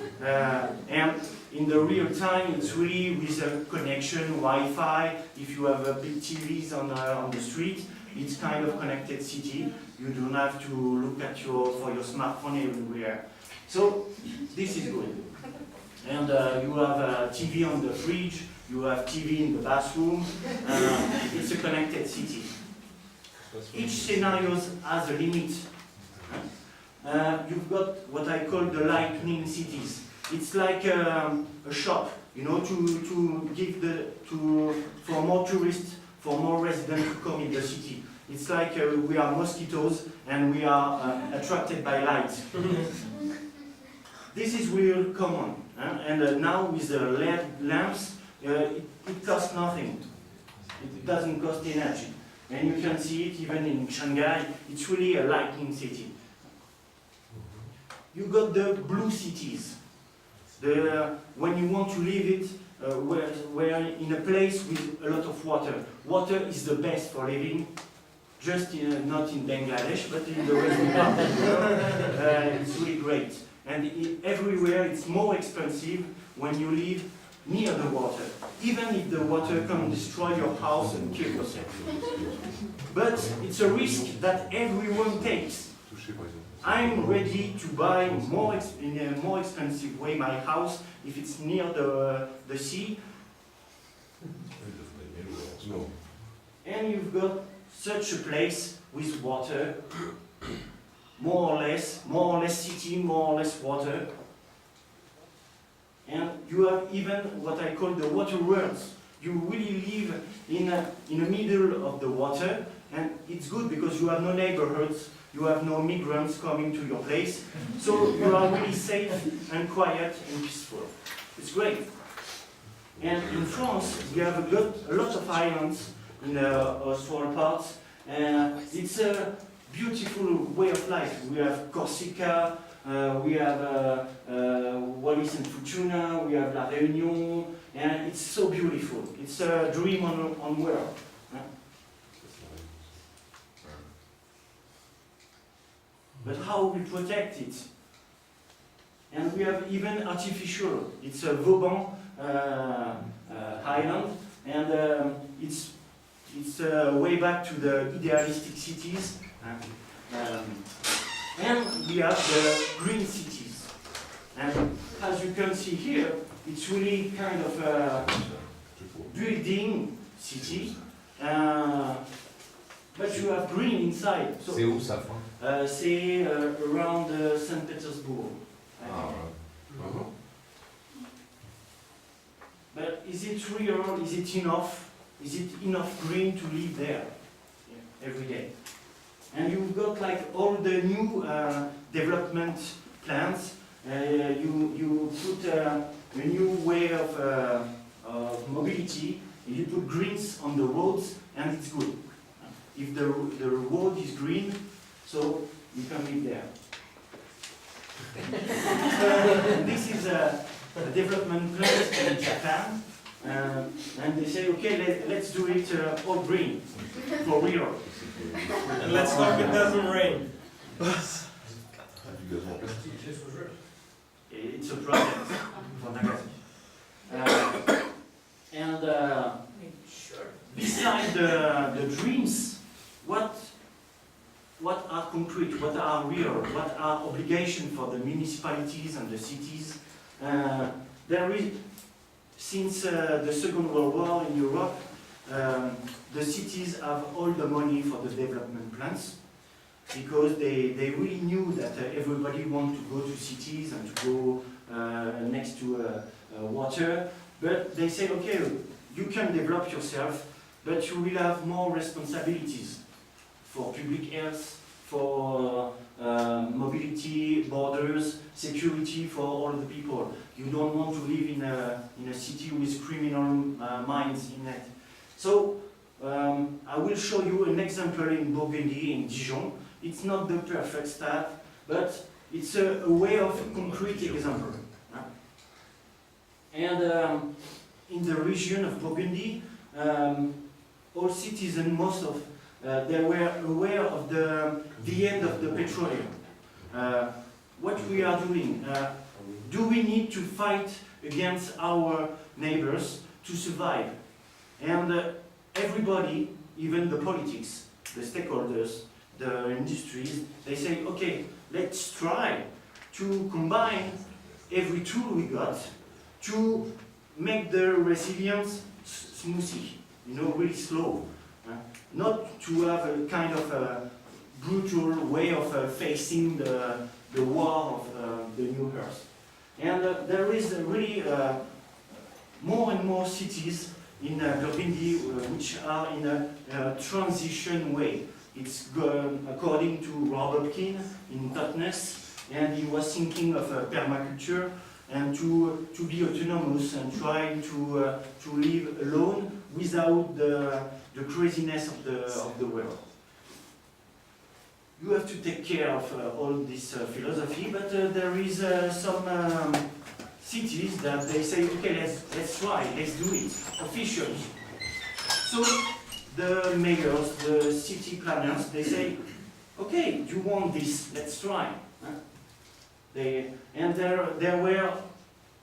And in the real time, it's really with a connection, Wi-Fi. If you have big TVs on the street, it's kind of connected city. You don't have to look at for your smartphone everywhere. So this is good. And you have TV on the fridge. You have TV in the bathroom. It's a connected city. Each scenario has a limit. You've got what I call the lightning cities. It's like a shop, you know, to give for more tourists, for more residents to come in the city. It's like we are mosquitoes and we are attracted by light. This is real common. And now with the LED lamps, it costs nothing. It doesn't cost energy. And you can see it even in Shanghai. It's really a lightning city. You got the blue cities. When you want to live it, where in a place with a lot of water. Water is the best for living, just not in Bangladesh, but in the western part of the world. It's really great. And everywhere it's more expensive when you live near the water, even if the water can destroy your house and kill yourself. But it's a risk that everyone takes. I'm ready to buy in a more expensive way my house if it's near the sea. And you've got such a place with water, more or less city, more or less water. And you have even what I call the water worlds. You really live in the middle of the water, and it's good because you have no neighborhoods, you have no migrants coming to your place, so you are really safe and quiet and peaceful. It's great. And in France, we have a lot of islands in the austral parts, and it's a beautiful way of life. We have Corsica, we have Wallis and Futuna, we have La Réunion, and it's so beautiful. It's a dream on world. But how we protect it? And we have even artificial. It's a Vauban island, and it's way back to the idealistic cities. And we have the green cities. And as you can see here, it's really kind of a building city. But you have green inside. So, c'est où ça? c'est around St. Petersburg. But is it real? Is it enough? Is it enough green to live there every day? And you've got like all the new development plans you put a new way of mobility, you put greens on the roads, and it's good. If the road is green, so you can live there. This is a development plan in Japan, and they say, okay, let's do it all green, for real. And let's hope it doesn't rain. It's a project for Nagasaki. Beside the dreams, what are concrete, what are real, what are obligations for the municipalities and the cities? There is, since the Second World War in Europe, the cities have all the money for the development plans, because they really knew that everybody wanted to go to cities and to go next to water. But they say, okay, you can develop yourself, but you will have more responsibilities for public health, for mobility, borders, security for all the people. You don't want to live in a city with criminal minds in it. So I will show you an example in Burgundy, in Dijon. It's not the perfect start, but it's a way of concrete example. And in the region of Burgundy, all citizens, most of, they were aware of the end of the petroleum. What we are doing, do we need to fight against our neighbors to survive? And everybody, even the politics, the stakeholders, the industries, they say, okay, let's try to combine every tool we got to make the resilience smoothie, really slow. Not to have a kind of a brutal way of facing the war of the new earth. And there is really more and more cities in Burgundy which are in a transition way. It's according to Robert Keane in Totnes, and he was thinking of permaculture and to be autonomous and trying to live alone without the craziness of the world. You have to take care of all this philosophy, but there is some cities that they say, okay, let's try, let's do it, officially. So the mayors, the city planners, they say, okay, you want this, let's try. And there were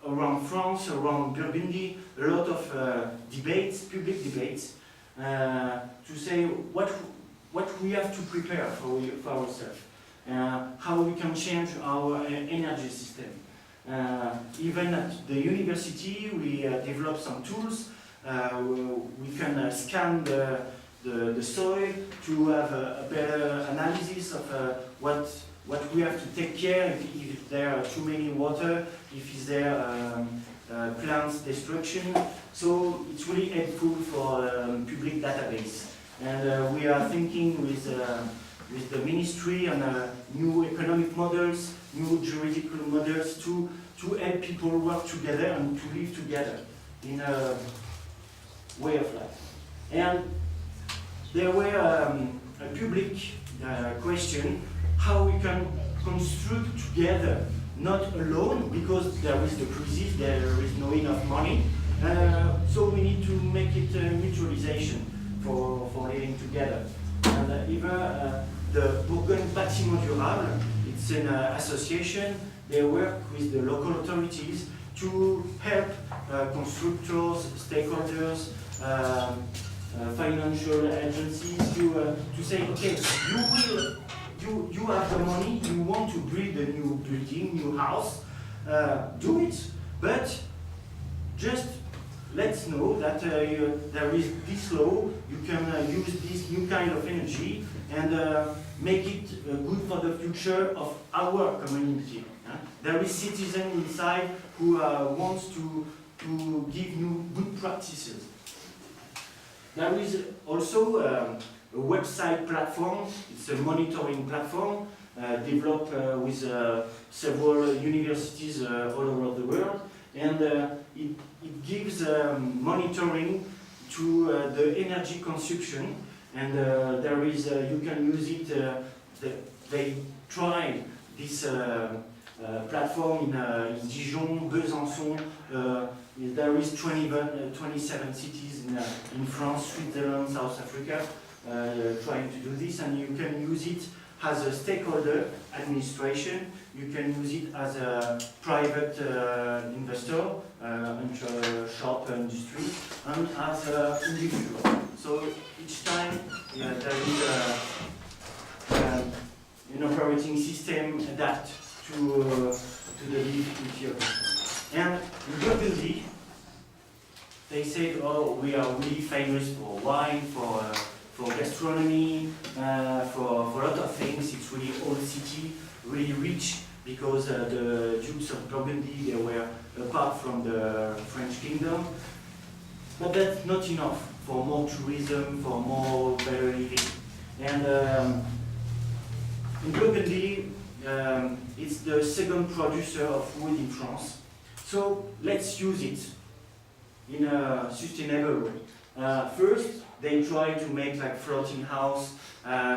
around France, around Burgundy, a lot of debates, public debates, to say what we have to prepare for ourselves, how we can change our energy system. Even at the university, we developed some tools. We can scan the soil to have a better analysis of what we have to take care if there are too many water, if is there plants destruction. So it's really helpful for public database. And we are thinking with the ministry on new economic models, new juridical models to help people work together and to live together in a way of life. And there were a public question how we can construct together, not alone, because there is the crisis, there is no enough money. So we need to make it a mutualization for living together. And even the Bulgarian Bâtiment Durable, it's an association. They work with the local authorities to help constructors, stakeholders, financial agencies to say, okay, you have the money, you want to build a new building, new house, do it, but just let's know that there is this law, you can use this new kind of energy and make it good for the future of our community. There is Cityzen inside who wants to give you good practices. There is also a website platform, it's a monitoring platform developed with several universities all over the world, and it gives monitoring to the energy consumption, and there is you can use it. They tried this platform in Dijon, Besançon. There is 27 cities in France, Switzerland, South Africa trying to do this, and you can use it as a stakeholder administration. You can use it as a private investor, shop industry, and as an individual. So each time there is an operating system adapt to the difficulty of it. And in Burgundy, they said, oh, we are really famous for wine, for gastronomy, for a lot of things. It's really old city, really rich, because the Dukes of Burgundy, they were apart from the French kingdom. But that's not enough for more tourism, for more better living. And in Burgundy, it's the second producer of wood in France. So let's use it in a sustainable way. First, they try to make like floating house,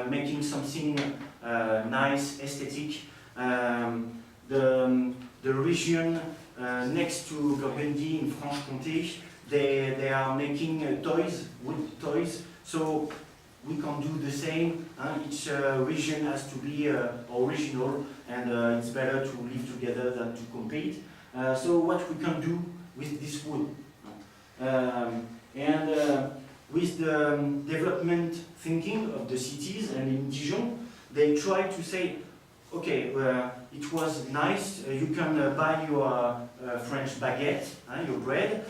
making something nice, aesthetic. The region next to Burgundy in Franche-Comté, they are making toys, wood toys. So we can do the same. Each region has to be original, and it's better to live together than to compete. So what we can do with this wood, with the development thinking of the cities, and in Dijon, they try to say, okay, it was nice, you can buy your French baguette, your bread,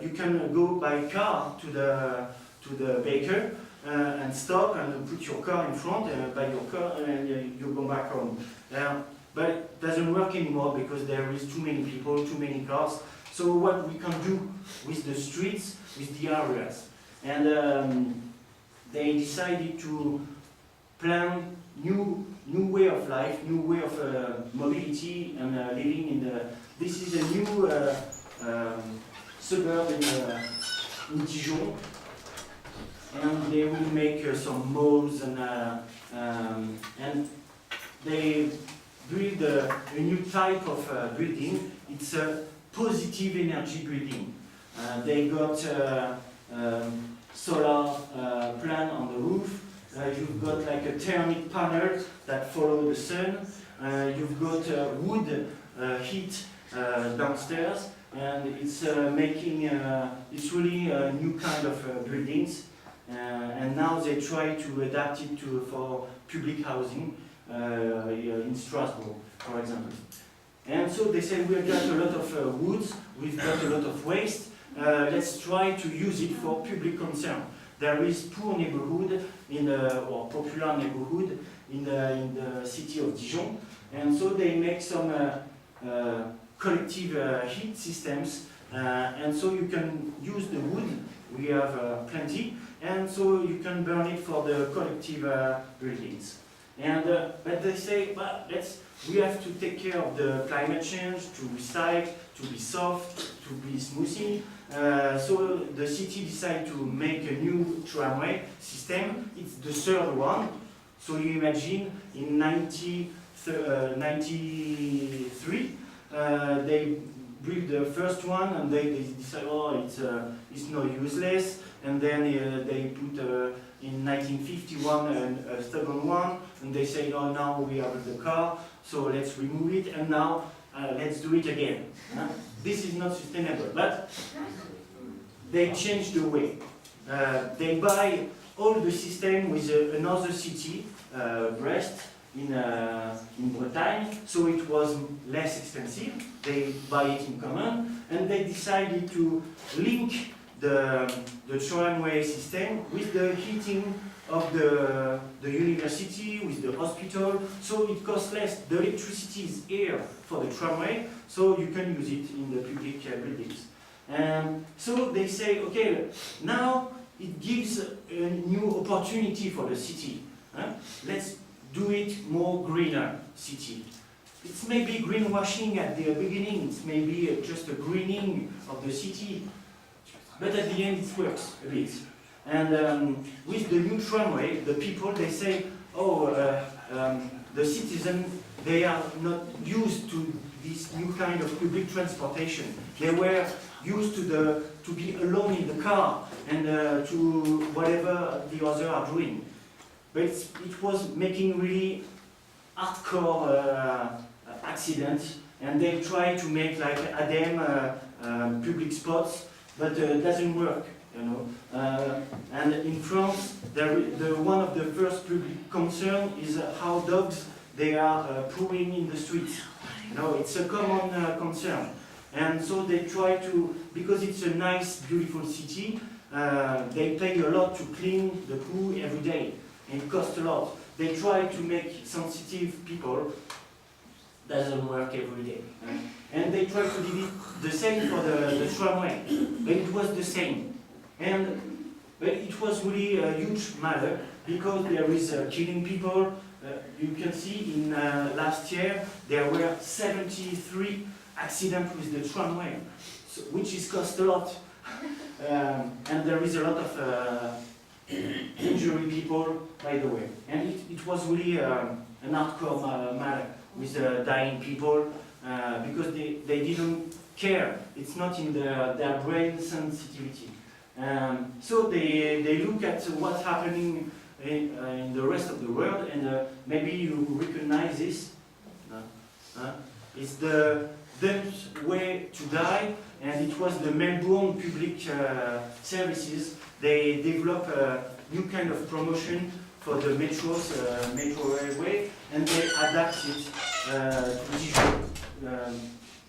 you can go by car to the baker and stop and put your car in front, buy your car, and you go back home. But it doesn't work anymore because there is too many people, too many cars. So what we can do with the streets, with the areas, and they decided to plan new way of life, new way of mobility and living in the. This is a new suburb in Dijon, and they will make some malls and they build a new type of building. It's a positive energy building. They got solar plan on the roof. You've got like a thermic panel that follow the sun. You've got wood heat downstairs, and it's making it's really a new kind of buildings. And now they try to adapt it for public housing in Strasbourg, for example. And so they say we've got a lot of woods, we've got a lot of waste. Let's try to use it for public concern. There is poor neighborhood or popular neighborhood in the city of Dijon, and so they make some collective heat systems, and so you can use the wood. We have plenty, and so you can burn it for the collective buildings. And but they say, well, we have to take care of the climate change, to recycle, to be soft, to be smoothing. So the city decided to make a new tramway system. It's the third one. So you imagine in 1993 they built the first one, and they decided, oh, it's no useless. And then they put in 1951 a second one, and they say, oh, now we have the car, so let's remove it, and now let's do it again. This is not sustainable, but they change the way. They buy all the system with another city, Brest, in Bretagne, so it was less expensive. They buy it in common, and they decided to link the tramway system with the heating of the university, with the hospital, so it costs less. The electricity is here for the tramway, so you can use it in the public buildings. So they say, okay, now it gives a new opportunity for the city. Let's do it more greener city. It's maybe greenwashing at the beginning, it's maybe just a greening of the city, but at the end it works a bit. And with the new tramway, the people, they say, oh, the citizens, they are not used to this new kind of public transportation. They were used to be alone in the car and to whatever the others are doing. But it was making really hardcore accidents, and they try to make like ADEM public spots, but it doesn't work, you know. And in France, one of the first public concern is how dogs they are pooing in the streets. You know, it's a common concern. And so they try to, because it's a nice, beautiful city, they pay a lot to clean the poo every day, and it costs a lot. They try to make sensitive people, doesn't work every day. And they try to do it the same for the tramway, but it was the same. But it was really a huge matter, because there is killing people. You can see in last year, there were 73 accidents with the tramway, so, which is cost a lot. And there is a lot of injury people, by the way. And it was really an hardcore matter with dying people, because they didn't care. It's not in their brain sensitivity. So they look at what's happening in the rest of the world, and maybe you recognize this. It's the Dumbest Way to Die, and it was the Melbourne Public Services. They developed a new kind of promotion for the metros, metro railway, and they adapt it to Dijon,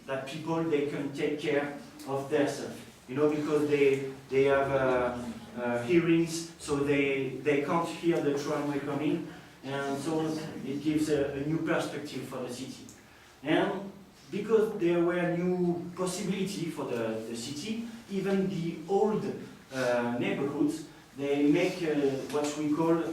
that people they can take care of themselves. You know, because they have hearings, so they can't hear the tramway coming, and so it gives a new perspective for the city. And because there were new possibilities for the city, even the old neighborhoods, they make what we call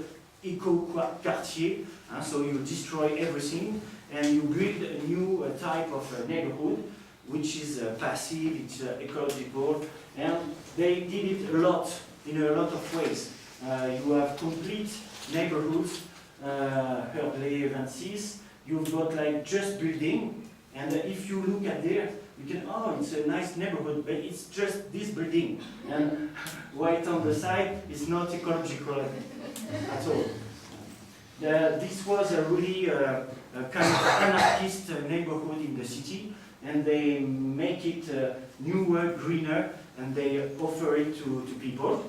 eco-quartier, so you destroy everything and you build a new type of neighborhood, which is passive, it's ecological, and they did it a lot, in a lot of ways. You have complete neighborhoods, Herdley, Vincis, you've got like just building, and if you look at there, you can, oh, it's a nice neighborhood, but it's just this building, and right on the side, it's not ecological at all. This was a really a kind of anarchist neighborhood in the city, and they make it newer, greener, and they offer it to people.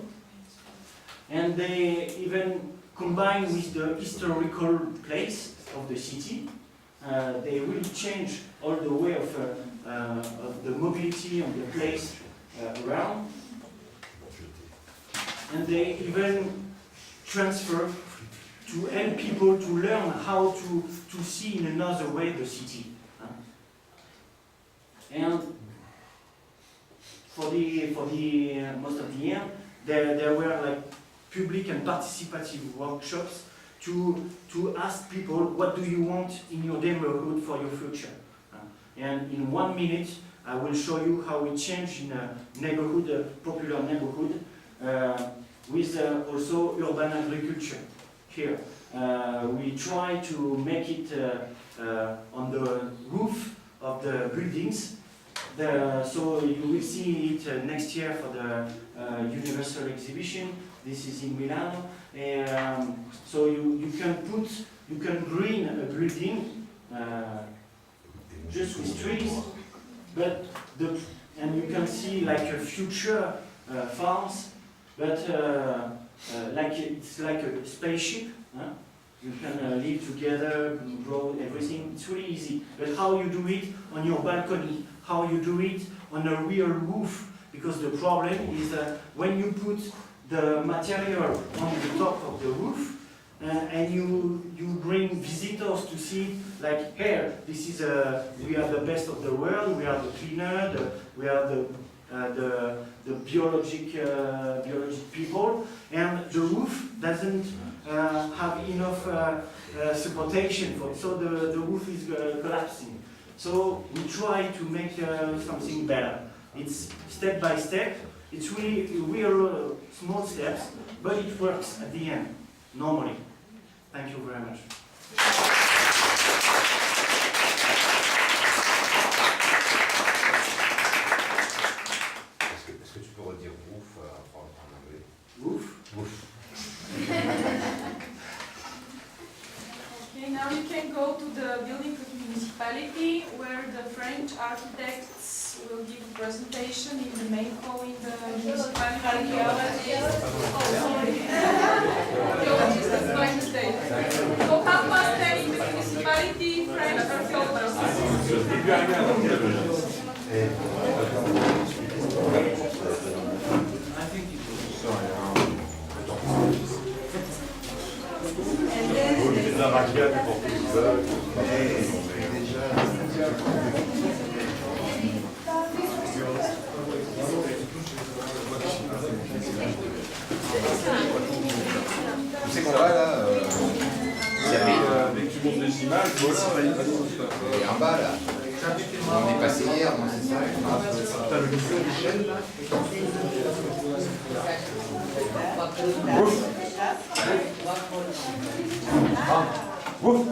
And they even combine with the historical place of the city. They really change all the way of the mobility of the place around. And they even transfer to help people to learn how to see in another way the city. And for the most of the year, there were like public and participative workshops to ask people, what do you want in your neighborhood for your future? And in 1 minute, I will show you how we change in a neighborhood, a popular neighborhood, with also urban agriculture here. We try to make it on the roof of the buildings. So you will see it next year for the Universal Exhibition. This is in Milano. So you can green a building just with trees, but and you can see like a future farms, but like it's like a spaceship. You can live together, grow everything. It's really easy. But how you do it on your balcony, how you do it on a real roof, because the problem is that when you put the material on the top of the roof, and you bring visitors to see, like, here, this is we are the best of the world, we are the cleaner, we are the biologic people, and the roof doesn't have enough supportation for it, so the roof is collapsing. So we try to make something better. It's step by step. It's really real small steps, but it works at the end, normally. Thank you very much. Est-ce que tu peux redire roof en anglais? Roof? Roof. Okay, now you can go to the building of the municipality where the French architects will give a presentation in the main hall in the municipality. Archaeologists. Oh, sorry. Archaeologists, that's my mistake. So 10:30 in the municipality, French archaeologists. I think it was. Tu sais qu'on va là, Dès que tu montes les images, et en bas là, on est passé hier, non c'est ça? t'as le tour d'échelle là. Ouf.